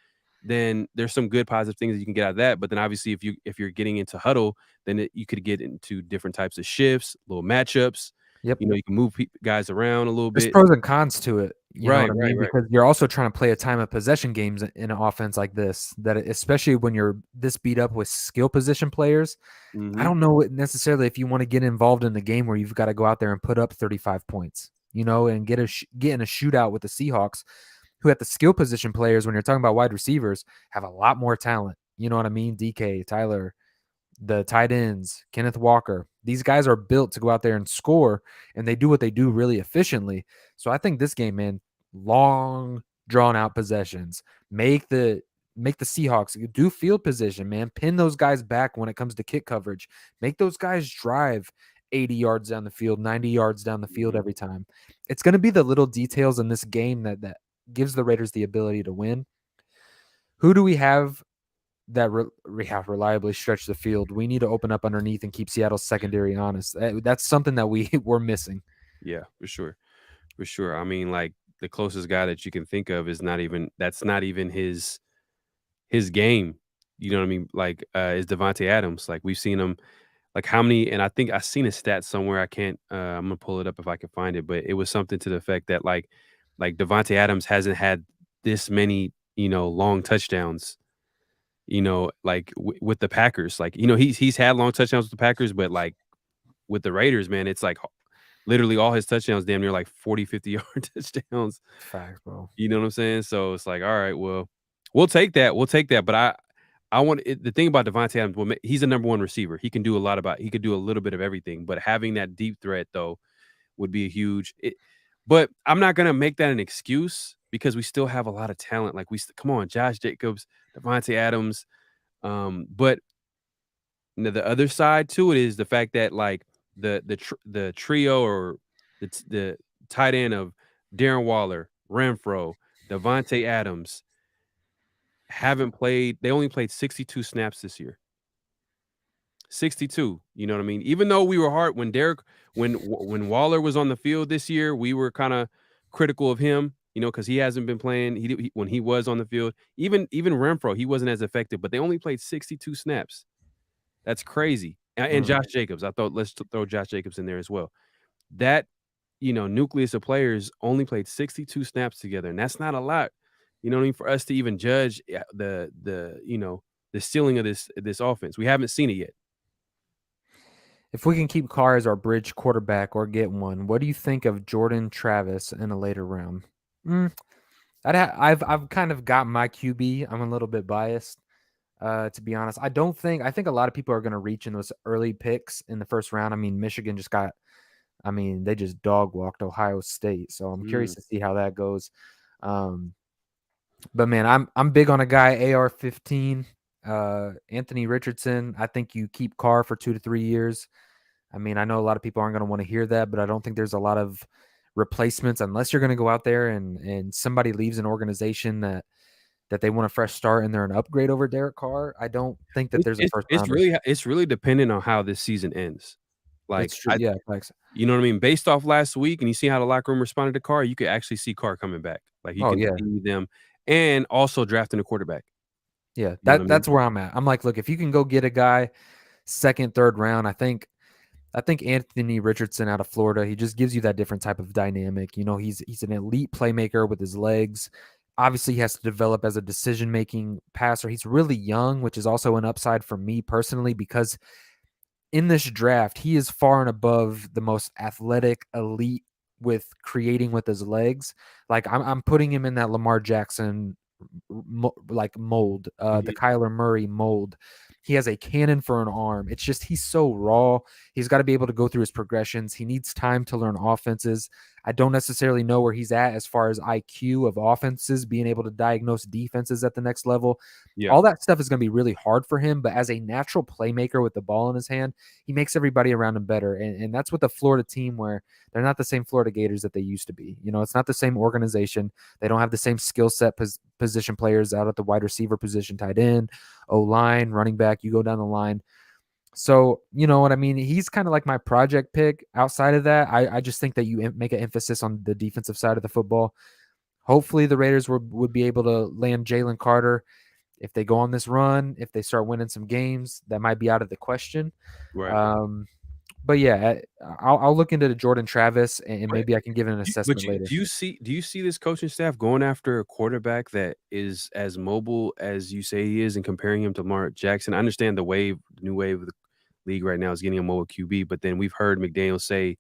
then there's some good positive things that you can get out of that. But then obviously if you're getting into huddle, then you could get into different types of shifts, little matchups. Yep. You can move guys around a little bit. There's pros and cons to it. You know what I mean? Right. Because you're also trying to play a time of possession games in an offense like this, that especially when you're this beat up with skill position players. I don't know necessarily if you want to get involved in the game where you've got to go out there and put up 35 points, and get in a shootout with the Seahawks, who at the skill position players, when you're talking about wide receivers, have a lot more talent. You know what I mean? DK, Tyler, the tight ends, Kenneth Walker. These guys are built to go out there and score, and they do what they do really efficiently. So I think this game, man, long, drawn-out possessions. Make the make the Seahawks do field position, man. Pin those guys back when it comes to kick coverage. Make those guys drive 80 yards down the field, 90 yards down the field Mhm. every time. It's going to be the little details in this game that gives the Raiders the ability to win. Who do we have that reliably stretch the field? We need to open up underneath and keep Seattle's secondary honest. That's something that we're missing. Yeah, for sure. For sure. I mean, like, the closest guy that you can think of is not even his game. You know what I mean? Like, is Devontae Adams. Like, we've seen him like, how many and I think I seen a stat somewhere, I can't, I'm gonna pull it up if I can find it, but it was something to the effect that, like, Devontae Adams hasn't had this many, long touchdowns, like, with the Packers. Like, he's had long touchdowns with the Packers, but, like, with the Raiders, man, it's like literally all his touchdowns damn near like 40, 50-yard touchdowns. Facts, bro. You know what I'm saying? So it's like, all right, well, we'll take that. We'll take that. But I want the thing about Devontae Adams, he's a number one receiver. He can do he could do a little bit of everything. But having that deep threat though would be a huge. But I'm not gonna make that an excuse because we still have a lot of talent. Like come on, Josh Jacobs, Devontae Adams. But the other side to it is the fact that like the trio or the tight end of Darren Waller, Renfro, Devontae Adams haven't played. They only played 62 snaps this year. 62. You know what I mean? Even though we were hard when Waller was on the field this year, we were kind of critical of him. Because he hasn't been playing. When he was on the field, even Renfro, he wasn't as effective. But they only played 62 snaps. That's crazy. And Josh Jacobs. I thought let's throw Josh Jacobs in there as well. That, nucleus of players only played 62 snaps together, and that's not a lot. You know what I mean? For us to even judge the ceiling of this offense. We haven't seen it yet. If we can keep Carr as our bridge quarterback or get one, what do you think of Jordan Travis in a later round? I've kind of got my QB. I'm a little bit biased, to be honest. I think a lot of people are going to reach in those early picks in the first round. I mean, Michigan they just dog walked Ohio State. So I'm curious to see how that goes. But man, I'm big on a guy, AR-15, Anthony Richardson. I think you keep Carr for 2 to 3 years. I mean, I know a lot of people aren't going to want to hear that, but I don't think there's a lot of replacements unless you're going to go out there and somebody leaves an organization that they want a fresh start and they're an upgrade over Derek Carr. I don't think that there's a first rounder. It's really dependent on how this season ends. Like, It's true. Yeah, thanks. You know what I mean? Based off last week, and you see how the locker room responded to Carr, you could actually see Carr coming back. Like, he can see them and also drafting a quarterback. Yeah, You know what I mean? that's where I'm at. I'm like, look, if you can go get a guy second, third round, I think Anthony Richardson out of Florida, he just gives you that different type of dynamic. He's an elite playmaker with his legs. Obviously, he has to develop as a decision-making passer. He's really young, which is also an upside for me personally because in this draft, he is far and above the most athletic elite with creating with his legs. Like I'm putting him in that Lamar Jackson mold, the Kyler Murray mold. He has a cannon for an arm. It's just he's so raw. He's got to be able to go through his progressions. He needs time to learn offenses. I don't necessarily know where he's at as far as IQ of offenses, being able to diagnose defenses at the next level. Yeah. All that stuff is going to be really hard for him, but as a natural playmaker with the ball in his hand, he makes everybody around him better. And that's with the Florida team where they're not the same Florida Gators that they used to be. It's not the same organization. They don't have the same skill set position players out at the wide receiver position, tight end, O-line, running back, you go down the line. So, you know what I mean? He's kind of like my project pick. Outside of that, I just think that you make an emphasis on the defensive side of the football. Hopefully the Raiders would be able to land Jalen Carter. If they go on this run, if they start winning some games, that might be out of the question. Right. But yeah, I'll look into the Jordan Travis and maybe I can give an assessment later. Do you see this coaching staff going after a quarterback that is as mobile as you say he is and comparing him to Lamar Jackson? I understand the new wave of the league right now is getting a mobile QB, but then we've heard McDaniel say,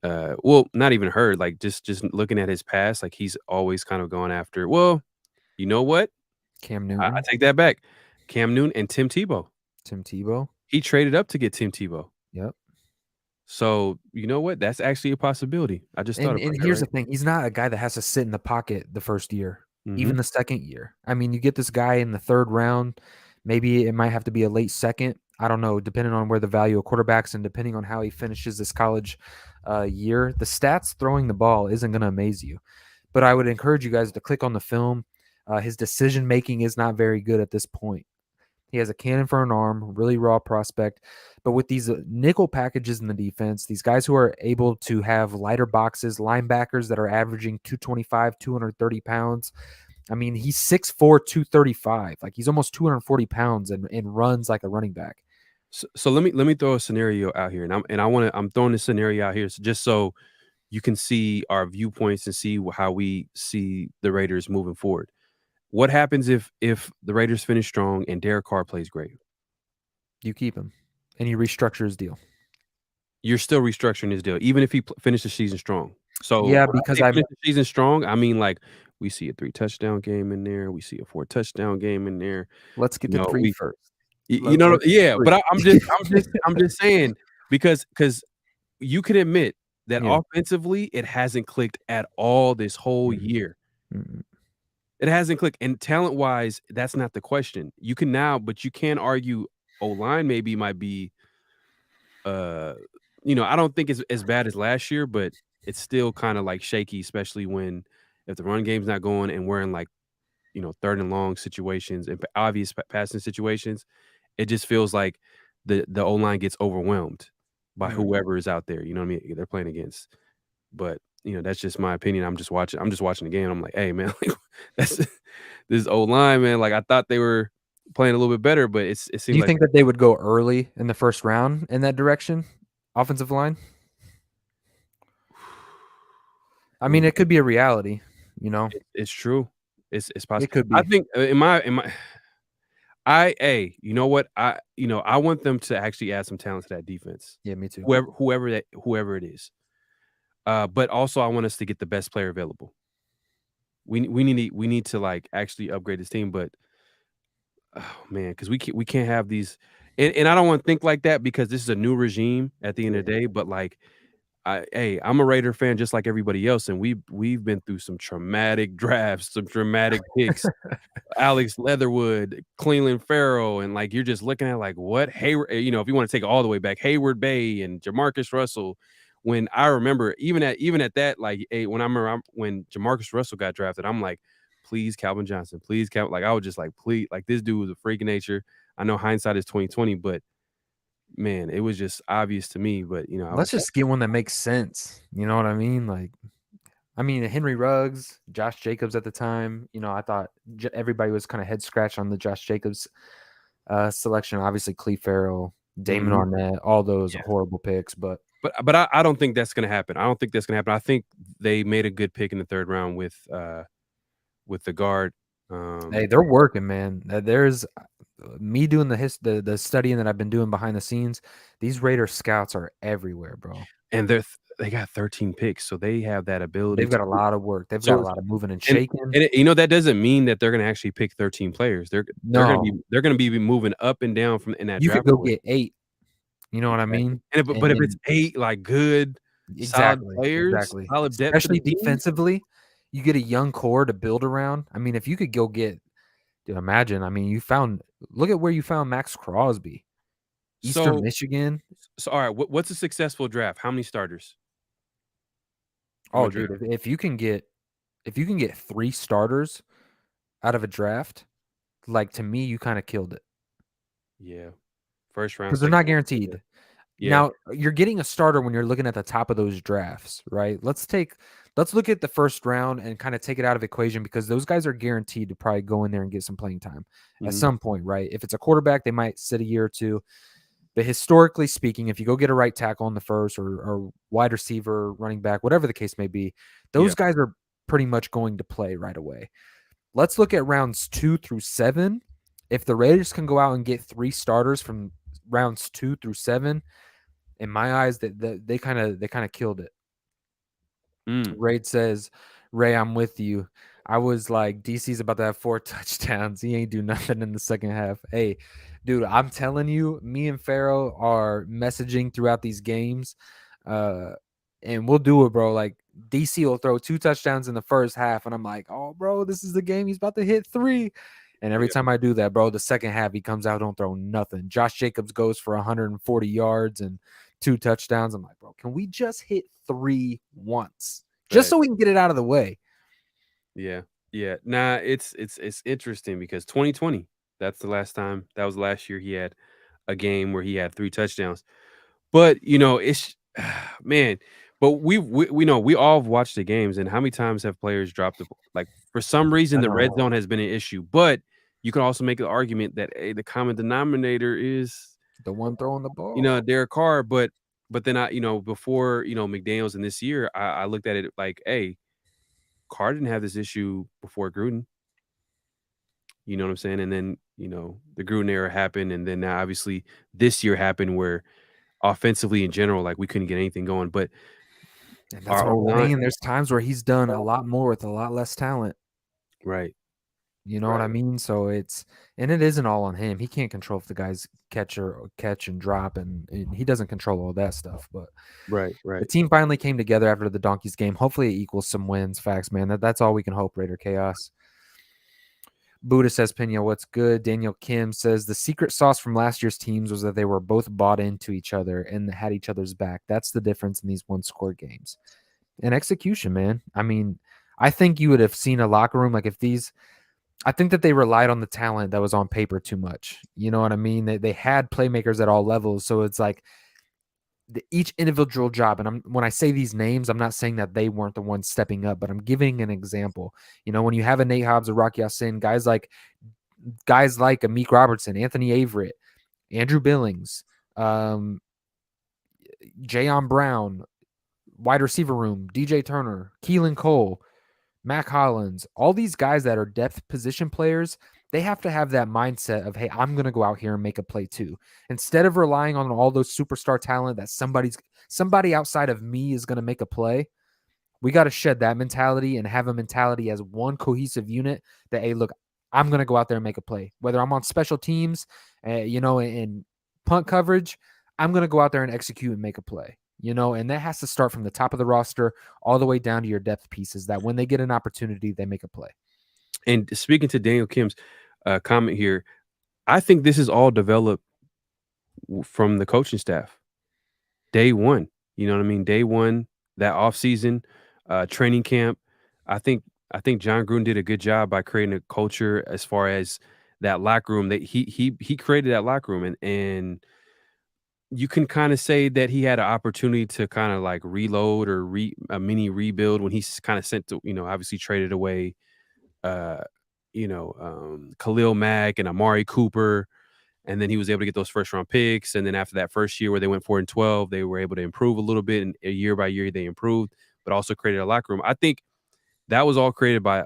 well, not even heard, like just looking at his past, like he's always kind of going after. Well, you know what? Cam I Newton. take that back. Cam Newton and Tim Tebow. Tim Tebow. He traded up to get Tim Tebow. Yep. So, you know what? That's actually a possibility. I just thought about And that, here's right? the thing. He's not a guy that has to sit in the pocket the first year. even Mhm. the second year. I mean, you get this guy in the third round. Maybe it might have to be a late second. I don't know, depending on where the value of quarterbacks and depending on how he finishes this college year. The stats throwing the ball isn't going to amaze you. But I would encourage you guys to click on the film. His decision making is not very good at this point. He has a cannon for an arm, really raw prospect. But with these nickel packages in the defense, these guys who are able to have lighter boxes, linebackers that are averaging 225, 230 pounds. I mean, he's 6'4, 235. Like he's almost 240 pounds and runs like a running back. So let me throw a scenario out here, and I'm throwing this scenario out here just so you can see our viewpoints and see how we see the Raiders moving forward. What happens if the Raiders finish strong and Derek Carr plays great? You keep him and you restructure his deal. You're still restructuring his deal, even if he finished the season strong. So Yeah, when I because say I finish the season strong, I mean like we see a 3 touchdown game in there, we see a 4 touchdown game in there. let's get You to know, three first. you know, Let's get yeah. three. But I'm just saying because you can admit that Yeah. offensively it hasn't clicked at all this whole Mm-mm. year. Mm-mm. It hasn't clicked, and talent-wise, that's not the question. You can now but you can argue O-line maybe might be, uh, I don't think it's as bad as last year, but it's still kinda, like, shaky, especially when if the run game's not going and we're in, like, 3rd and long situations and obvious passing situations, it just feels like the O-line gets overwhelmed by Mm. whoever is out there, you know what I mean, they're playing against. But, that's just my opinion. I'm just watching the game. I'm like, "Hey, man, like, that's this O-line, man, like, I thought they were playing a little bit better, but it Do seems you like think that they would go early in the first round in that direction? Offensive line? I mean, ooh, it could be a reality, you know? it's true. It's It possible. could I be. think, in my you know what? I want them to actually add some talent to that defense. Yeah, me too. Whoever it is. But also I want us to get the best player available. We need to, like, actually upgrade this team, but, oh, man, because we can't have these and I don't wanna think like that because this is a new regime at the end Yeah. of the day, but, like, I'm a Raider fan just like everybody else, and we've been through some traumatic drafts, some traumatic picks. Alex Leatherwood, Cleveland Farrell, and, like, you're just looking at, like, what? Hayward if you wanna take it all the way back, Hayward Bay and Jamarcus Russell, when I remember even at that, like, when I remember when Jamarcus Russell got drafted, I'm like, "Please, Calvin Johnson, please, Cal," like, I was just like, "Please," like, this dude was a freak of nature. I know hindsight is 2020, but, man, it was just obvious to me, but, I Let's was like just get one that makes sense. You know what I mean? Like, I mean, Henry Ruggs, Josh Jacobs at the time, I thought everybody was kind of head scratch on the Josh Jacobs selection. Obviously, Cleve Farrell, Damon mhm. Arnett, all those Yeah. horrible picks. But But I don't think that's gonna happen. I don't think that's gonna happen. I think they made a good pick in the 3rd round with the guard. hey, Um, they're working, man. There's me doing the studying that I've been doing behind the scenes. These Raider scouts are everywhere, bro. and they got 13 picks, so they have that ability They've to got a lot of work. They've got so a lot of moving and and shaking. and that doesn't mean that they're gonna actually pick 13 players. No, They're gonna be moving up and down from in that you could draft go order. get 8. You know what I Exactly. mean? But if it's And 8, like, good, solid exactly, players, exactly. solid depth to the Especially team, defensively, you get a young core to build around. I mean, if you could go get, dude, imagine. I mean, look at where you found Max Crosby, Eastern so Michigan. alright, what's a successful draft? How many starters from a Oh, dude, draft? if you can get 3 starters out of a draft, like to me, you kind of killed it Yeah. 1st round, because they're 2nd not round, yeah. guaranteed. Yeah. Now, you're getting a starter when you're looking at the top of those drafts, right? Let's look at the first round and kind of take it out of equation because those guys are guaranteed to probably go in there and get some playing time at Mhm. some point, right? If it's a quarterback, they might sit a year or two. But historically speaking, if you go get a right tackle in the first or wide receiver, running back, whatever the case may be, those Yeah. guys are pretty much going to play right away. Let's look at rounds 2 through 7. If the Raiders can go out and get 3 starters from rounds 2 through 7, in my eyes, that they kind of killed it. Mm. Raid says, "Ray, I'm with you." I was like, DC's about to have 4 touchdowns. He ain't do nothing in the second half. Hey, dude, I'm telling you, me and Farrell are messaging throughout these games. Uh, and we'll do it, bro. Like DC will throw 2 touchdowns in the first half, and I'm like, oh, bro, this is the game. He's about to hit 3. And every Yeah. time I do that, bro, the second half he comes out, don't throw nothing. Josh Jacobs goes for 140 yards and 2 touchdowns. I'm like, bro, can we just hit 3 once, just Right. so we can get it out of the way? Yeah. Yeah. Nah, it's interesting because 2020, that's the last time. That was last year he had a game where he had 3 touchdowns. But, it's man, but we know we all have watched the games, and how many times have players dropped the like, for some reason, I the red know, zone has been an issue, but you can also make the argument that, hey, the common denominator is, the one throwing the ball. Derek Carr, but then before, McDaniels in this year, I looked at it like, "Hey, Carr didn't have this issue before Gruden." You know what I'm saying? And then, the Gruden era happened, and then now obviously this year happened where offensively in general, like, we couldn't get anything going, but And that's our what I'm O-line. saying. There's times where he's done a lot more with a lot less talent. Right, You know what I right, mean? So and it isn't all on him. He can't control if the guys catch and drop, and he doesn't control all that stuff. But right, the right. team finally came together after the Donkeys game. Hopefully, it equals some wins. Facts, man. That's all we can hope. Raider Chaos. Buddha says, Pena, what's good? Daniel Kim says the secret sauce from last year's teams was that they were both bought into each other and had each other's back. That's the difference in these one-score games. And execution, man. I mean, I think you would have seen a locker room like if these. I think that they relied on the talent that was on paper too much. You know what I mean? They had playmakers at all levels, so it's like each individual job. And when I say these names, I'm not saying that they weren't the ones stepping up, but I'm giving an example. You know, when you have a Nate Hobbs, a Rocky Sin, guys like Amik Robertson, Anthony Averett, Andrew Billings, um, Jayon Brown, wide receiver room, DJ Turner, Keelan Cole, Mac Hollins, all these guys that are depth position players, they have to have that mindset of, hey, I'm going to go out here and make a play too. Instead of relying on all those superstar talent that somebody outside of me is going to make a play, we got to shed that mentality and have a mentality as one cohesive unit that, hey, look, I'm going to go out there and make a play. Whether I'm on special teams, in punt coverage, I'm going to go out there and execute and make a play. And that has to start from the top of the roster all the way down to your depth pieces that when they get an opportunity, they make a play. And speaking to Daniel Kim's comment here, I think this is all developed from the coaching staff. Day one, you know what I mean? Day one, that offseason, training camp. I think I think John Gruden did a good job by creating a culture as far as that locker room. That he created that locker room, and you can kind of say that he had an opportunity to kind of like reload or a mini rebuild when he's kind of sent to, obviously traded away uh Khalil Mack and Amari Cooper, and then he was able to get those first round picks, and then after that first year where they went 4-12, they were able to improve a little bit, and year by year they improved, but also created a locker room. I think that was all created by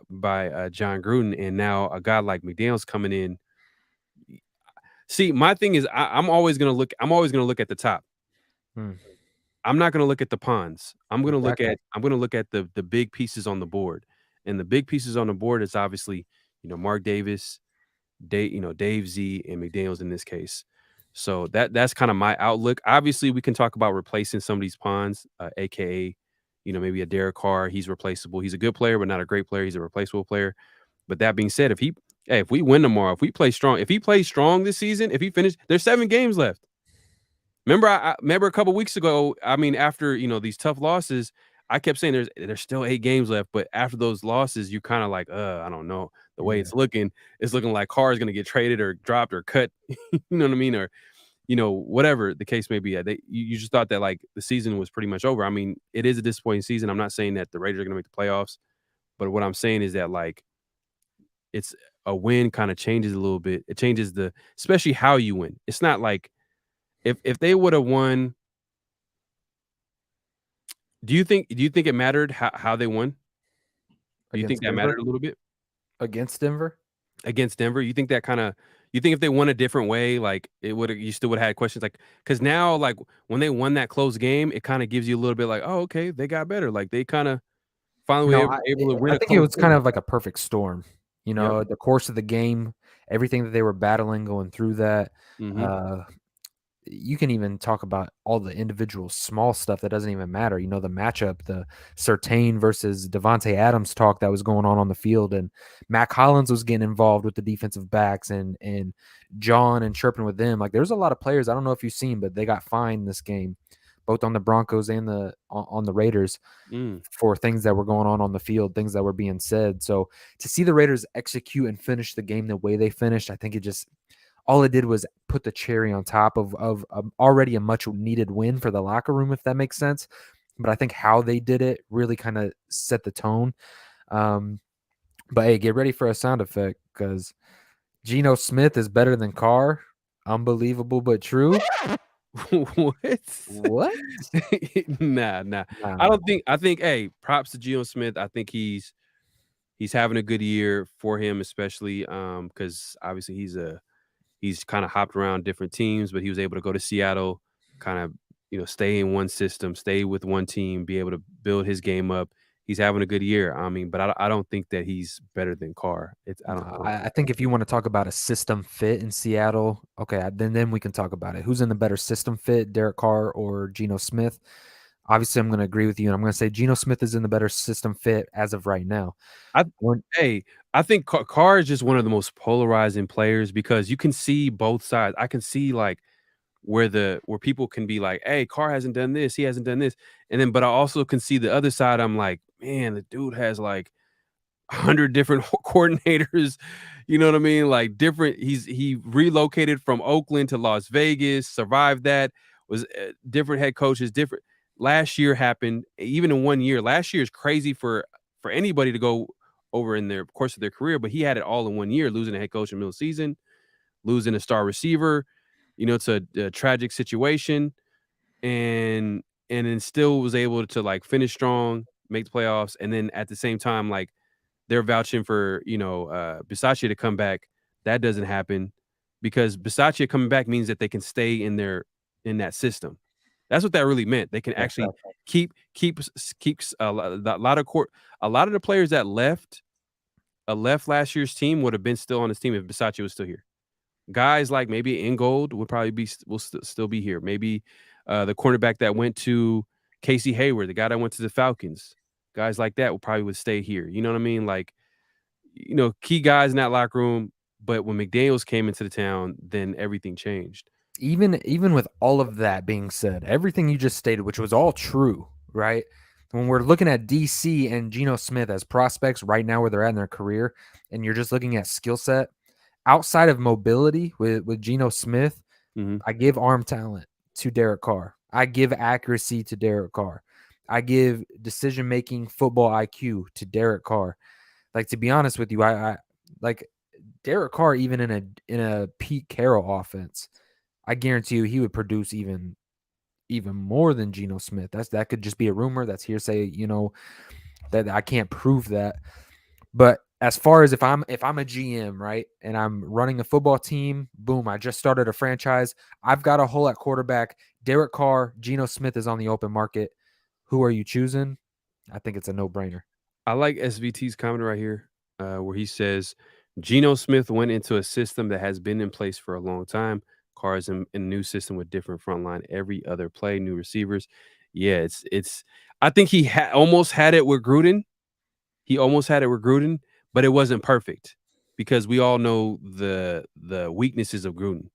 John Gruden, and now a guy like McDaniel's coming in. See, my thing is I'm always gonna look at the top. Hmm. I'm not gonna look at the pawns. Exactly. I'm gonna look at the big pieces on the board. And the big pieces on the board is obviously, Mark Davis, Dave Z and McDaniels in this case. So that's kind of my outlook. Obviously, we can talk about replacing some of these pawns, aka, maybe a Derek Carr. He's replaceable. He's a good player, but not a great player. He's a replaceable player. But that being said, if we win tomorrow, if he plays strong this season, if he finished, there's 7 games left. I remember a couple weeks ago. I mean, after these tough losses, I kept saying there's still 8 games left. But after those losses, you kind of like, I don't know. The way Yeah. it's looking like Carr is going to get traded or dropped or cut. You know what I mean? Or whatever the case may be. You just thought that like the season was pretty much over. I mean, it is a disappointing season. I'm not saying that the Raiders are going to make the playoffs, but what I'm saying is that like it's a win kind of changes a little bit. It changes especially how you win. It's not like if they would have won. Do you think it mattered how they won? Do you think Against that Denver? mattered a little bit Against Denver? against Denver? You think if they won a different way, like you still would have had questions like because now like when they won that close game, it kind of gives you a little bit like, oh, okay, they got better. Like they kind of finally No, were able to win I a think it close was kind game. of like a perfect storm. Yep. The course of the game, everything that they were battling, going through that. Hmm. Uh, you can even talk about all the individual small stuff that doesn't even matter. You know, the matchup, the Surtain versus Devontae Adams talk that was going on the field, and Matt Collins was getting involved with the defensive backs, and John and chirping with them. Like, there's a lot of players, I don't know if you've seen, but they got fined this game, both on the Broncos and on the Raiders, Mm. for things that were going on the field, things that were being said. So to see the Raiders execute and finish the game the way they finished, I think it just all it did was put the cherry on top of already a much needed win for the locker room, if that makes sense. But I think how they did it really kind of set the tone. Um, but hey, get ready for a sound effect because Geno Smith is better than Carr. Unbelievable but true. What? What? Nah, nah. Nah. I think, hey, props to Geno Smith. I think he's having a good year for him, especially because obviously he's kind of hopped around different teams, but he was able to go to Seattle, kind of, stay in one system, stay with one team, be able to build his game up. He's having a good year. I mean, but I don't think that he's better than Carr. It's I don't I think if you want to talk about a system fit in Seattle, okay, then we can talk about it. Who's in the better system fit, Derek Carr or Geno Smith? Obviously, I'm going to agree with you, and I'm going to say Geno Smith is in the better system fit as of right now. I When hey, I think Carr is just one of the most polarizing players because you can see both sides. I can see like where people can be like, "Hey, Carr hasn't done this, he hasn't done this," and then but I also can see the other side. I'm like, man, the dude has like 100 different coordinators, you know what I mean? Like different he relocated from Oakland to Las Vegas, survived that, was different head coaches, different last year happened even in 1 year. Last year is crazy for anybody to go over in their course of their career, but he had it all in 1 year, losing a head coach in the middle of the season, losing a star receiver, it's a tragic situation and then still was able to like finish strong, make the playoffs, and then at the same time, like they're vouching for Bisaccia to come back. That doesn't happen because Bisaccia coming back means that they can stay in that system. That's what that really meant. They can yeah, actually keep a lot of the players that left last year's team would have been still on his team if Bisaccia was still here. Guys like maybe Ingold would probably still be here. Maybe the cornerback that went to Casey Hayward, the guy that went to the Falcons, guys like that would stay here. You know what I mean? Like, key guys in that locker room. But when McDaniels came into the town, then everything changed. even with all of that being said, everything you just stated, which was all true, right? When we're looking at DC and Geno Smith as prospects right now where they're at in their career, and you're just looking at skill set, outside of mobility with Geno Smith, Mhm. I give arm talent to Derek Carr. I give accuracy to Derek Carr. I give decision making football IQ to Derek Carr. Like, to be honest with you, I like Derek Carr even in a Pete Carroll offense. I guarantee you he would produce even more than Geno Smith. That could just be a rumor. That's hearsay. That I can't prove that. But as far as if I'm a GM, right, and I'm running a football team, boom, I just started a franchise. I've got a hole at quarterback. Derek Carr, Geno Smith is on the open market. Who are you choosing? I think it's a no-brainer. I like SVT's comment right here, where he says, Geno Smith went into a system that has been in place for a long time. Carr is in a new system with different front line every other play, new receivers. Yeah, it's. I think he almost had it with Gruden. He almost had it with Gruden, but it wasn't perfect because we all know the weaknesses of Gruden.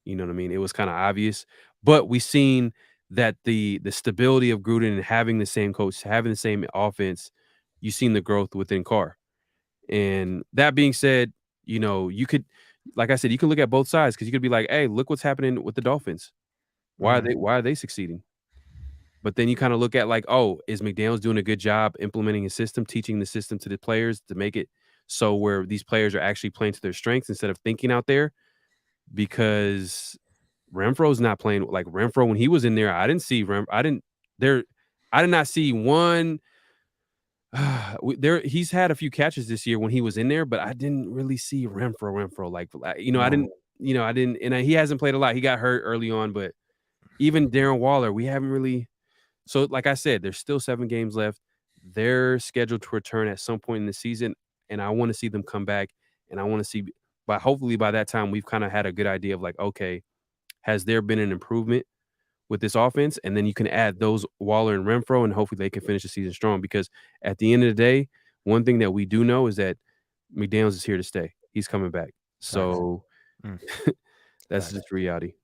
You know what I mean? It was kind of obvious, but we seen that the stability of Gruden and having the same coach, having the same offense, you seen the growth within Carr. And that being said, you could, like I said, you can look at both sides because you could be like, hey, look what's happening with the Dolphins. Mhm. Why are they succeeding? But then you kind of look at like, oh, is McDaniels doing a good job implementing a system, teaching the system to the players to make it so where these players are actually playing to their strengths instead of thinking out there? Because Renfro's not playing like Renfro when he was in there. I didn't see I did not see one. He's had a few catches this year when he was in there, but I didn't really see Renfro like I didn't No. I didn't and he hasn't played a lot. He got hurt early on, but even Darren Waller, we haven't really. So, like I said, there's still 7 games left. They're scheduled to return at some point in the season, and I wanna see them come back, and I wanna see hopefully by that time, we've kinda had a good idea of like, okay, has there been an improvement with this offense? And then you can add those Waller and Renfro, and hopefully they can finish the season strong. Because at the end of the day, one thing that we do know is that McDaniels is here to stay. He's coming back. Facts. So Mm, that's facts. just reality.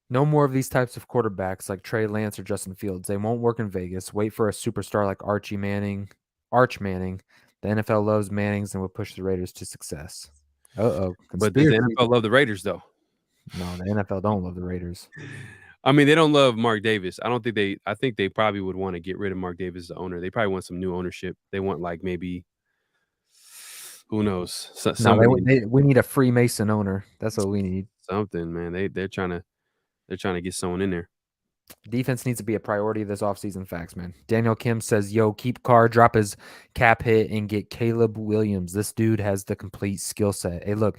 No more of these types of quarterbacks like Trey Lance or Justin Fields. They won't work in Vegas. Wait for a superstar like Arch Manning. The NFL loves Mannings and will push the Raiders to success. Uh-oh. But does the Conspiracy. NFL love the Raiders, though? No, the NFL don't love the Raiders. I mean, they don't love Mark Davis. I think they probably would want to get rid of Mark Davis, the owner. They probably want some new ownership. They want like maybe, who knows, No, somebody, we need a Freemason owner. That's what we need. something, man. They're trying to get someone in there. Defense needs to be a priority this offseason. Facts, man. Daniel Kim says, yo, keep Carr, drop his cap hit, and get Caleb Williams. This dude has the complete skill set. Hey, look,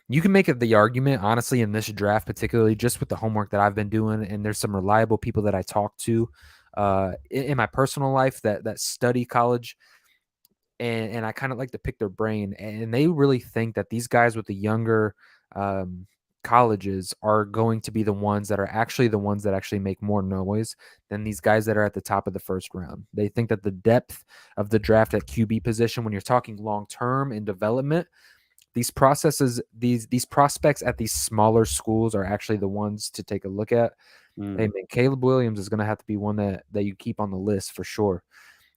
you can make it the argument, honestly, in this draft, particularly just with the homework that I've been doing, and there's some reliable people that I talk to in my personal life that study college, and I kind of like to pick their brain, and they really think that these guys with the younger colleges are going to be the ones that actually make more noise than these guys that are at the top of the first round. They think that the depth of the draft at QB position, when you're talking long term in development, these prospects at these smaller schools are actually the ones to take a look at. Hey man, Caleb Williams is going to have to be one that you keep on the list for sure.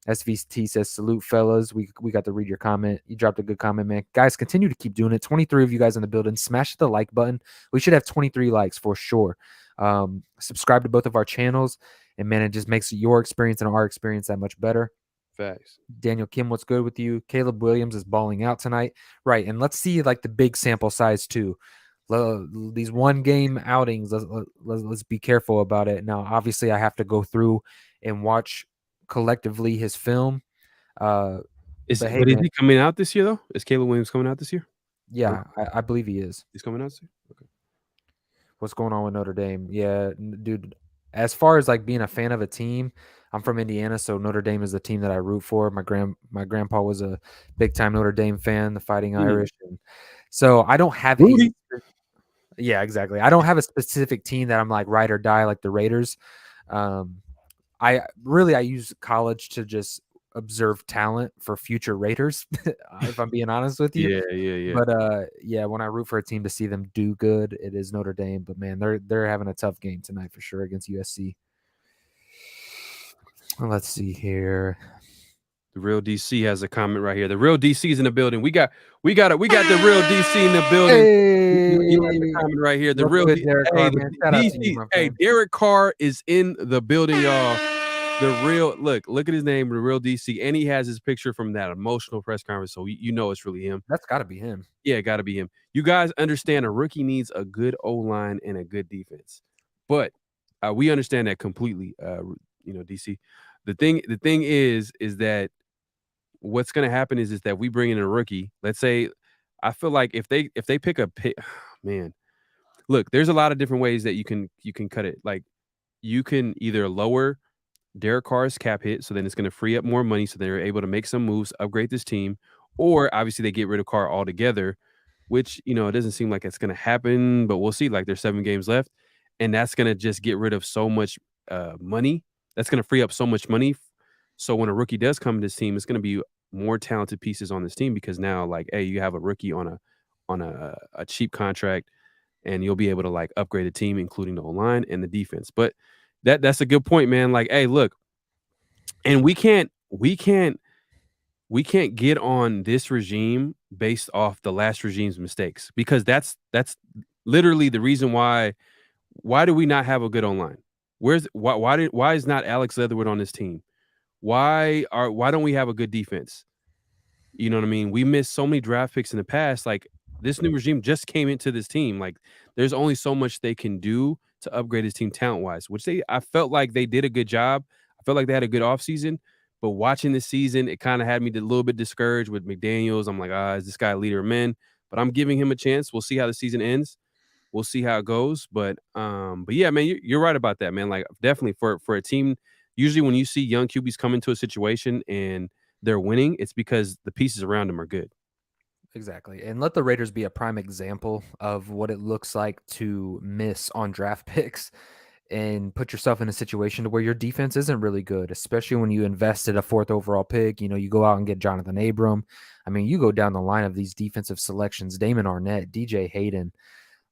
SVT says, salute, fellas. We got to read your comment. You dropped a good comment, man. Guys, continue to keep doing it. 23 of you guys in the building. Smash the like button. We should have 23 likes for sure. Subscribe to both of our channels. And, man, it just makes your experience and our experience that much better. Facts. Daniel Kim, what's good with you? Caleb Williams is balling out tonight. Right, and let's see, like, the big sample size, too. These one-game outings, let's be careful about it. Now, obviously, I have to go through and watch collectively his film. Is he coming out this year, though? Is Caleb Williams coming out this year? Yeah, I believe he is. He's coming out this year? Okay. What's going on with Notre Dame? Yeah, dude, as far as like being a fan of a team, I'm from Indiana, so Notre Dame is the team that I root for. My grandpa was a big time Notre Dame fan, the Fighting Irish, and so I don't have yeah, exactly. I don't have a specific team that I'm like ride or die like the Raiders. I use college to just observe talent for future Raiders, if I'm being honest with you. Yeah. But when I root for a team to see them do good, it is Notre Dame. But man, they're having a tough game tonight for sure against USC. Let's see here. The real DC has a comment right here. The real DC is in the building. We got the real DC in the building. Hey, you like the comment right here. The real Derek Carr, man. Shout out to DC. you, Hey, Derek Carr is in the building, y'all. The real look at his name, the real DC, and he has his picture from that emotional press conference. So you know it's really him. That's got to be him. Yeah, got to be him. You guys understand a rookie needs a good O-line and a good defense, but we understand that completely. DC. The thing is that what's going to happen is that we bring in a rookie. Let's say, I feel like if they pick a pick, man, look, there's a lot of different ways that you can cut it. Like you can either lower Derek Carr's cap hit, so then it's going to free up more money, so they're able to make some moves, upgrade this team, or obviously they get rid of Carr altogether, which it doesn't seem like it's going to happen, but we'll see. Like there's 7 games left, and that's going to just get rid of so much money. That's going to free up so much money. So when a rookie does come to this team, it's going to be more talented pieces on this team because now, like, hey, you have a rookie on a cheap contract, and you'll be able to like upgrade the team, including the O-line and the defense. But that's a good point, man. Like, hey, look, and we can't get on this regime based off the last regime's mistakes, because that's literally the reason why do we not have a good O-line? Why is not Alex Leatherwood on this team? Why don't we have a good defense? You know what I mean? We missed so many draft picks in the past. Like this new regime just came into this team. Like there's only so much they can do to upgrade his team talent-wise, which I felt like they did a good job. I felt like they had a good offseason. But watching this season, it kind of had me a little bit discouraged with McDaniels. I'm like, is this guy a leader of men? But I'm giving him a chance. We'll see how the season ends. We'll see how it goes. But yeah, man, you're right about that, man. Like definitely for a team, usually when you see young QBs come into a situation and they're winning, it's because the pieces around them are good. Exactly. And let the Raiders be a prime example of what it looks like to miss on draft picks and put yourself in a situation to where your defense isn't really good, especially when you invested a fourth overall pick. You go out and get Jonathan Abram. I mean, you go down the line of these defensive selections, Damon Arnett, DJ Hayden.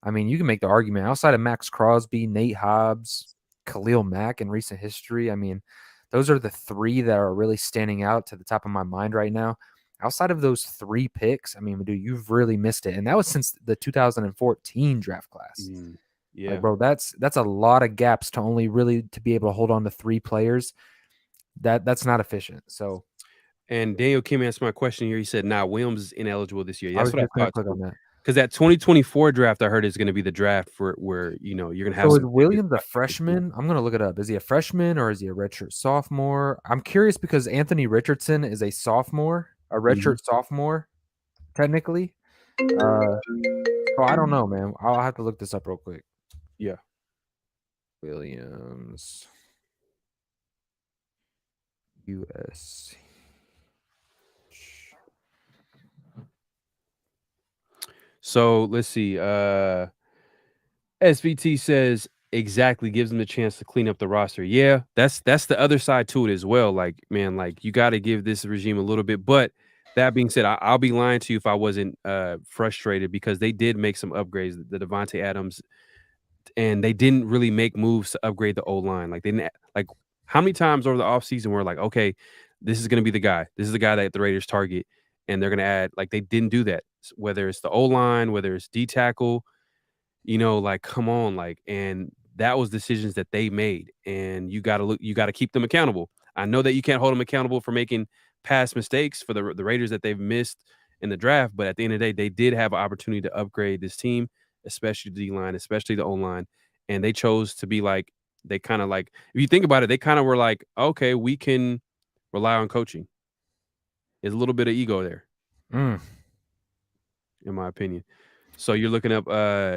I mean, you can make the argument outside of Max Crosby, Nate Hobbs, Khalil Mack in recent history. I mean, those are the three that are really standing out to the top of my mind right now. Outside of those three picks, I mean, dude, you've really missed it. And that was since the 2014 draft class. Like, Yeah. bro, that's a lot of gaps to only really to be able to hold on to three players. That's not efficient. So And Daniel Kim answered my question here. He said, "Nah, Williams is ineligible this year." I That's was what I just gonna thought click too. on that. Because that 2024 draft, I heard, is going to be the draft for where you're going to have So is some serious Williams a freshman? I'm gonna look it up. Is he a freshman or is he a redshirt sophomore? I'm curious because Anthony Richardson is a sophomore, a Mhm. redshirt sophomore, technically. Uh, so I don't know, man. I'll have to look this up real quick. Yeah. Williams, US. So let's see. SVT says exactly gives them the chance to clean up the roster. Yeah, that's the other side to it as well. Like, man, like you got to give this regime a little bit. But that being said, I'll be lying to you if I wasn't frustrated because they did make some upgrades. The Devontae Adams, and they didn't really make moves to upgrade the O line. Like they didn't like how many times over the offseason we're like, okay, this is gonna be the guy. This is the guy that the Raiders target, and they're gonna add like they didn't do that. Whether it's the O line, whether it's D tackle, like come on, like, and that was decisions that they made, and you gotta keep them accountable. I know that you can't hold them accountable for making past mistakes for the Raiders that they've missed in the draft, but at the end of the day, they did have an opportunity to upgrade this team, especially the D line, especially the O line, and they chose to be like they kind of like if you think about it, they kind of were like, okay, we can rely on coaching. There's a little bit of ego there, Mm. in my opinion. So you're looking up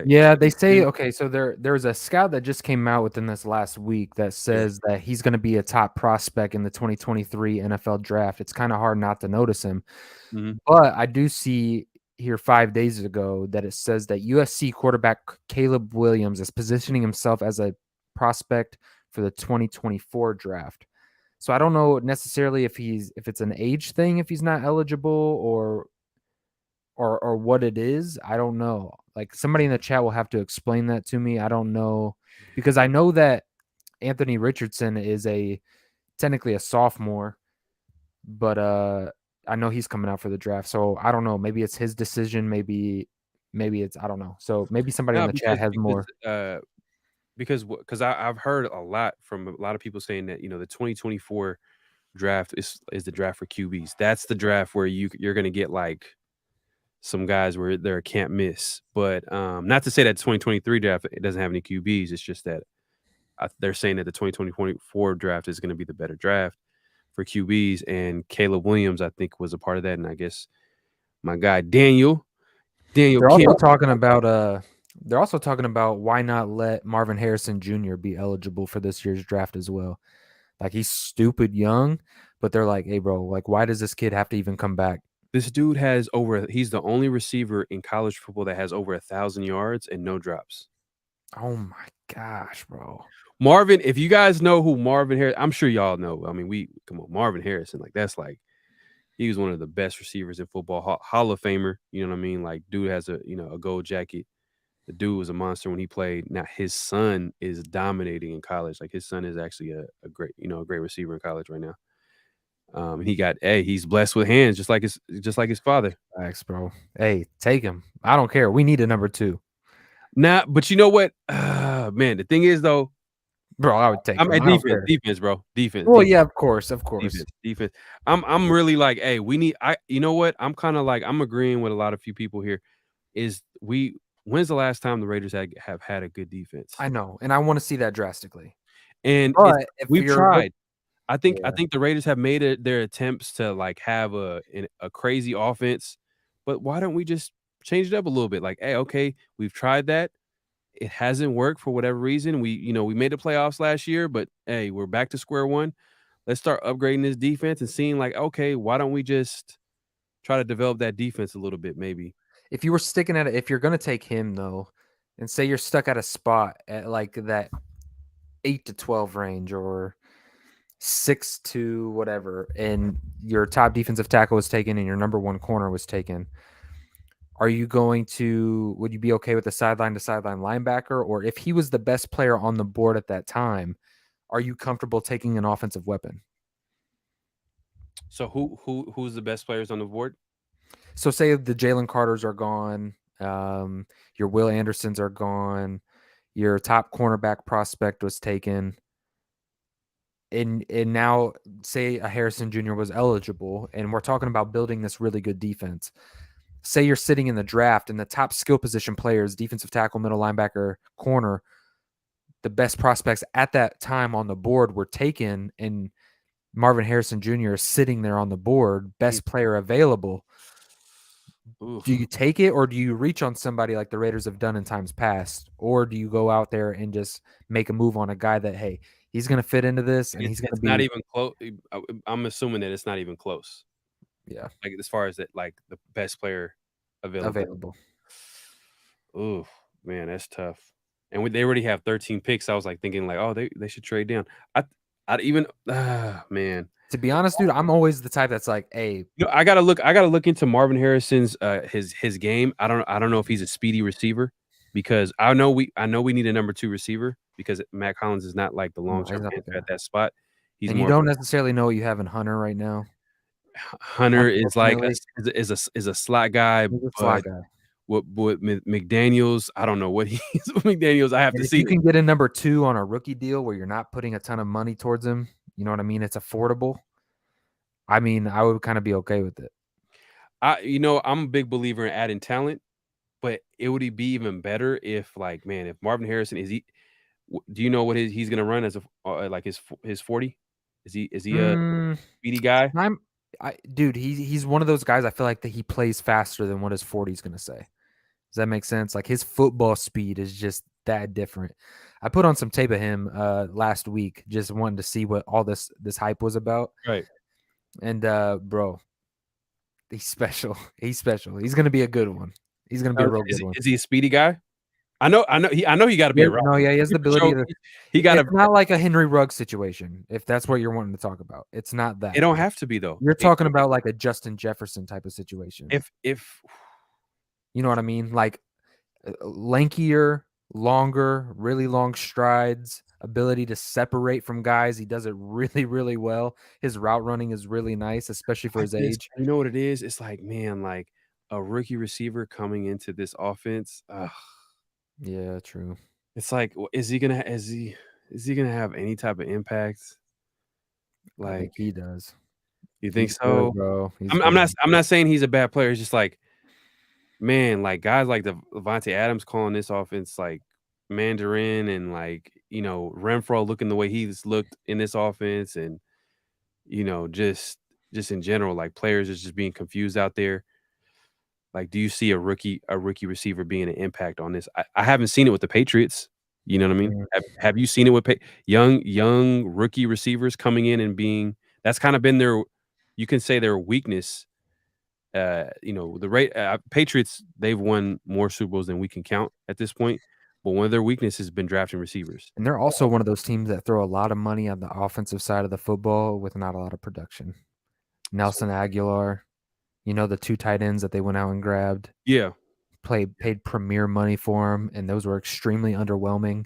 Yeah, they say okay. So there's a scout that just came out within this last week that yeah. says that he's going to be a top prospect in the 2023 NFL draft. It's kind of hard not to notice him, Mhm. but I do see here 5 days ago that it says that USC quarterback Caleb Williams is positioning himself as a prospect for the 2024 draft. So I don't know necessarily if it's an age thing if he's not eligible or what it is. I don't know. Like somebody in the chat will have to explain that to me. I don't know because I know that Anthony Richardson is technically a sophomore, but I know he's coming out for the draft. So I don't know. Maybe it's his decision. Maybe it's I don't know. So maybe somebody in No, the chat has more. because I've heard a lot from a lot of people saying that the 2024 draft is the draft for QBs. That's the draft where you're gonna get like some guys where they're a can't miss. But not to say that 2023 draft it doesn't have any QBs. It's just that they're saying that the 2024 draft is going to be the better draft for QBs. And Caleb Williams, I think, was a part of that. And I guess my guy Daniel They're Kim. also talking about why not let Marvin Harrison Jr. be eligible for this year's draft as well. Like he's stupid young, but they're like, hey, bro, like why does this kid have to even come back? This dude he's the only receiver in college football that has over 1,000 yards and no drops. Oh my gosh, bro. Marvin, if you guys know who Marvin Harris, I'm sure y'all know. I mean, come on, Marvin Harrison, like that's like he was one of the best receivers in football, Hall of Famer. You know what I mean? Like, dude has a gold jacket. The dude was a monster when he played. Now his son is dominating in college. Like his son is actually a great, a great receiver in college right now. He's blessed with hands, just like his father. Thanks, bro. Hey, take him. I don't care. We need a number 2. Nah, but you know what? Man, the thing is though, Bro, I would take I'm him. at I don't care. defense, bro. Defense, Well, defense, yeah, of course, of course. defense. I'm really like, hey, we need you know what? I'm kind of like I'm agreeing with a lot of few people here. When's the last time the Raiders have had a good defense? I know, and I want to see that drastically. And But if we've you're look tried. I yeah, think the Raiders have made their attempts to like have a crazy offense, but why don't we just change it up a little bit? Like, hey, okay, we've tried that. It hasn't worked for whatever reason. We made the playoffs last year, but hey, we're back to square one. Let's start upgrading this defense and seeing like, okay, why don't we just try to develop that defense a little bit, maybe. If you were sticking at it, if you're going to take him though, and say you're stuck at a spot at like that 8 to 12 range or 6 to whatever, and your top defensive tackle was taken and your number one corner was taken, would you be okay with the sideline to sideline linebacker? Or if he was the best player on the board at that time, are you comfortable taking an offensive weapon? So who's the best players on the board? So say the Jalen Carters are gone, your Will Andersons are gone, your top cornerback prospect was taken, and now say a Harrison Jr. was eligible, and we're talking about building this really good defense. Say you're sitting in the draft and the top skill position players, defensive tackle, middle linebacker, corner, the best prospects at that time on the board were taken, and Marvin Harrison Jr. is sitting there on the board, best player available. Oof. Do you take it, or do you reach on somebody like the Raiders have done in times past? Or do you go out there and just make a move on a guy that, hey, he's going to fit into this and he's going to It's not be even close. I'm assuming that it's not even close. yeah, Like as far as that, like the best player available. available? Ooh, man, that's tough. And they already have 13 picks. I was like thinking, like, oh, they should trade down. I even, man. To be honest, dude, I'm always the type that's like, hey, You know, I gotta look into Marvin Harrison's his game. I don't know if he's a speedy receiver because I know we need a number 2 receiver because Mac Hollins is not like the long no, term he's not the answer guy. at that spot. He's And you more of don't necessarily know what you have in Hunter right now. Hunter is like Unfortunately, is a slot guy, he's a but slot guy. what McDaniels, I don't know what he's with McDaniels. I have And to if see you it. can get a number 2 on a rookie deal where you're not putting a ton of money towards him, you know what I mean? It's affordable. I mean, I would kind of be okay with it. I'm a big believer in adding talent, but it would be even better if like, man, if Marvin Harrison do you know what he's gonna run as like his 40? Is he a Mm, speedy guy? dude, he's one of those guys I feel like that he plays faster than what his 40 is going to say. Does that make sense? Like his football speed is just that different. I put on some tape of him last week, just wanting to see what all this hype was about. Right. And bro, he's special. He's special. He's going to be a good one. He's going to be a real good one. Is he a speedy guy? I know he got to be Yeah, a route. no, yeah, he has the ability to. He got to. It's not like a Henry Ruggs situation, if that's what you're wanting to talk about. It's not that. It don't have to be though. You're talking about like a Justin Jefferson type of situation. If You know what I mean? Like lankier, longer, really long strides, ability to separate from guys. He does it really, really well. His route running is really nice, especially for his age. you know what it is? It's like, man, like a rookie receiver coming into this offense. Yeah, true. It's like, is he gonna have any type of impact? I think Like, he does. you think He's good, so? bro. He's I'm good. not saying he's a bad player. It's just like, man, like guys like the Levante Adams calling this offense like Mandarin and like, Renfro looking the way he's looked in this offense and just in general, like players is just being confused out there. Like, do you see a rookie receiver being an impact on this? I haven't seen it with the Patriots. You know what I mean? Mm. Have you seen it with young rookie receivers coming in and being that's kind of been you can say their weakness. The Patriots, they've won more Super Bowls than we can count at this point. But one of their weaknesses has been drafting receivers. And they're also one of those teams that throw a lot of money on the offensive side of the football with not a lot of production. Nelson Aguilar, the 2 tight ends that they went out and grabbed. Yeah. Paid premier money for them, and those were extremely underwhelming.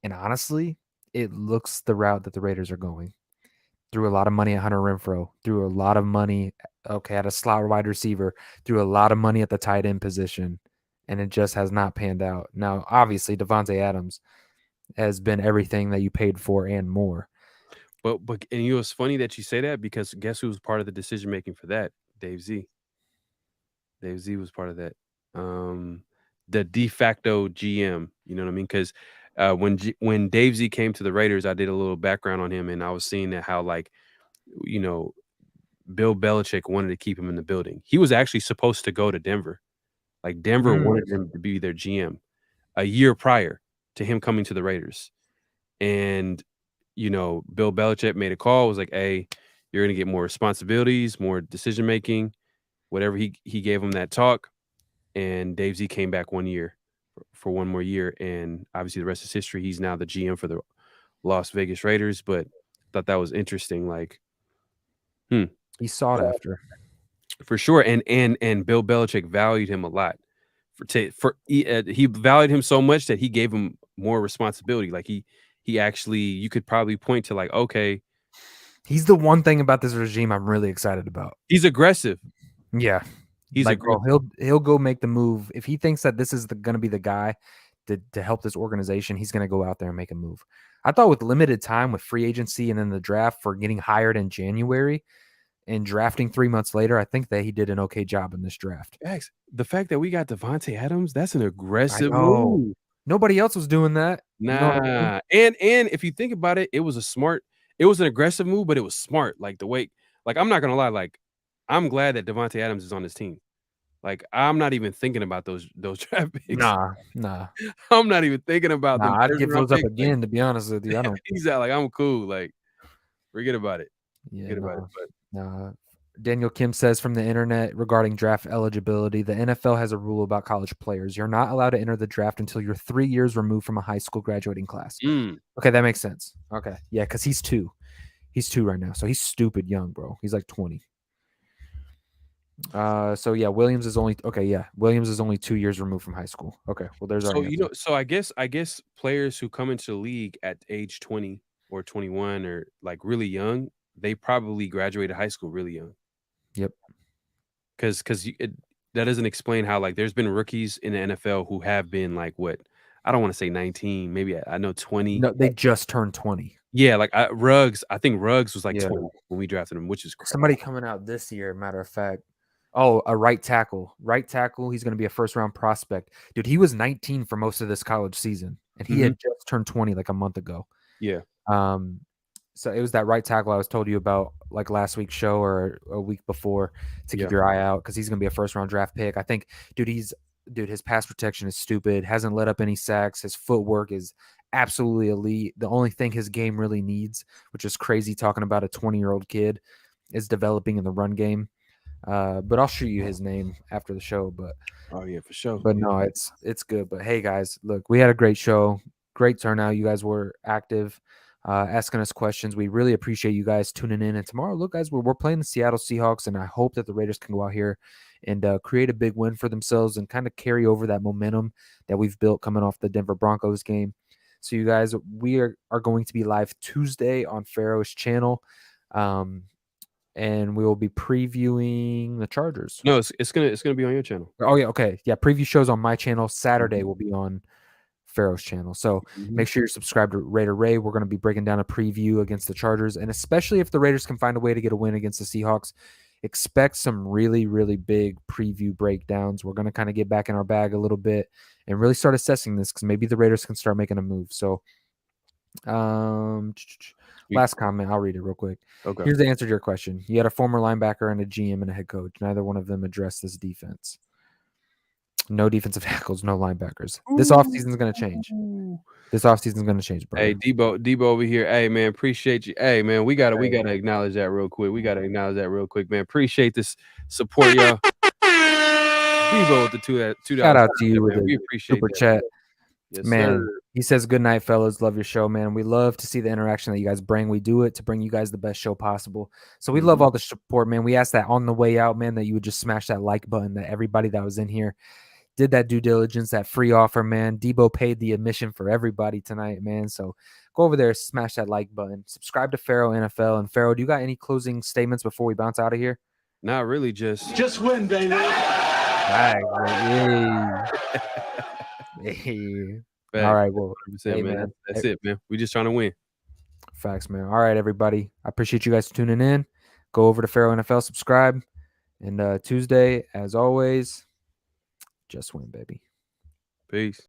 And honestly, it looks the route that the Raiders are going. Threw a lot of money at Hunter Renfro. Threw a lot of money, at a slot wide receiver. Threw a lot of money at the tight end position, and it just has not panned out. Now, obviously, Devontae Adams has been everything that you paid for and more. But it's funny that you say that because guess who was part of the decision making for that? Dave Z. Dave Z was part of that. The de facto GM, you know what I mean? Because when Dave Z came to the Raiders, I did a little background on him, and I was seeing that how like, Bill Belichick wanted to keep him in the building. He was actually supposed to go to Denver. Like Denver wanted him to be their GM a year prior to him coming to the Raiders. And, Bill Belichick made a call, was like, hey, you're going to get more responsibilities, more decision making. whatever he gave him that talk, and Dave Z came back 1 year for one more year, and obviously the rest is history. He's now the GM for the Las Vegas Raiders, but thought that was interesting. Like, He's sought after. for sure, and Bill Belichick valued him a lot. He valued him so much that he gave him more responsibility. Like he actually, you could probably point to like, okay, He's the one thing about this regime I'm really excited about. he's aggressive. Yeah. He's Like, bro, aggressive. he'll go make the move. If he thinks that this is gonna be the guy to help this organization, he's gonna go out there and make a move. I thought with limited time with free agency and then the draft for getting hired in January and drafting 3 months later, I think that he did an okay job in this draft. The fact that we got Devontae Adams, that's an I aggressive know. move. Nobody else was doing that. You know what I mean? Nah, and if you think about it, it was an aggressive move, but it was smart. Like the way, like I'm not gonna lie, like I'm glad that Devontae Adams is on this team. Like I'm not even thinking about those draft picks. Nah. I'm not even thinking about them I'd first give round those up picks. Like again, to be honest with you. I don't he's out, like I'm cool. Like forget about it. Yeah, Forget about it. But nah. Daniel Kim says from the internet regarding draft eligibility, the NFL has a rule about college players. You're not allowed to enter the draft until you're 3 years removed from a high school graduating class. Okay, that makes sense. Okay. Yeah, because he's 2. He's 2 right now. So he's stupid young, bro. He's like 20. So yeah, Williams is only 2 years removed from high school. Okay. Well, there's our so answer. so I guess players who come into the league at age 20 or 21 or like really young, they probably graduated high school really young. Yep. Because that doesn't explain how like there's been rookies in the NFL who have been like what, I don't want to say 19, maybe I know 20. No, they just turned 20. Yeah, like Ruggs. I think Ruggs was like Yeah. 20 when we drafted him, which is crazy. Somebody coming out this year, matter of fact. Oh, a right tackle. Right tackle. He's going to be a first-round prospect. Dude, he was 19 for most of this college season, and he had just turned 20 like a month ago. Yeah. So it was that right tackle I was told you about like last week's show or a week before to keep your eye out because he's going to be a first-round draft pick. I think, dude, his pass protection is stupid. Hasn't let up any sacks. His footwork is absolutely elite. The only thing his game really needs, which is crazy talking about a 20-year-old kid, is developing in the run game. But I'll shoot you his name after the show. But oh yeah, for sure. But no, it's good. But hey, guys, look, we had a great show, great turnout. You guys were active, asking us questions. We really appreciate you guys tuning in. And tomorrow, look, guys, we're playing the Seattle Seahawks, and I hope that the Raiders can go out here and create a big win for themselves and kind of carry over that momentum that we've built coming off the Denver Broncos game. So, you guys, we are going to be live Tuesday on Pharaoh's channel. And we will be previewing the Chargers. No, it's gonna be on your channel. Oh yeah, okay, yeah. Preview shows on my channel. Saturday will be on Pharaoh's channel. So make sure you're subscribed to Raider Ray. We're going to be breaking down a preview against the Chargers, and especially if the Raiders can find a way to get a win against the Seahawks, expect some really, really big preview breakdowns. We're going to kind of get back in our bag a little bit and really start assessing this because maybe the Raiders can start making a move. So, last comment, I'll read it real quick. Okay. Here's the answer to your question. You had a former linebacker and a GM and a head coach. Neither one of them addressed this defense. No defensive tackles, no linebackers. This offseason is going to change. This offseason is going to change, bro. Hey, Debo over here. Hey, man, appreciate you. Hey, man, we gotta acknowledge that real quick. Man. Appreciate this support, y'all. Debo with the $2. Shout out to you man. with We the appreciate super that. chat. Yes, Man, sir. he says, good night, fellas. Love your show, man. We love to see the interaction that you guys bring. We do it to bring you guys the best show possible. So we love all the support, man. We ask that on the way out, man, that you would just smash that like button, that everybody that was in here did that due diligence, that free offer, man. Debo paid the admission for everybody tonight, man. So go over there, smash that like button. Subscribe to Pharaoh NFL. And Pharaoh, do you got any closing statements before we bounce out of here? Not really, just win, baby. Hey. All right, well, hey, man. That's it, man. We just trying to win. Facts, man. All right, everybody. I appreciate you guys tuning in. Go over to Pharaoh NFL, subscribe. And Tuesday, as always, just win, baby. Peace.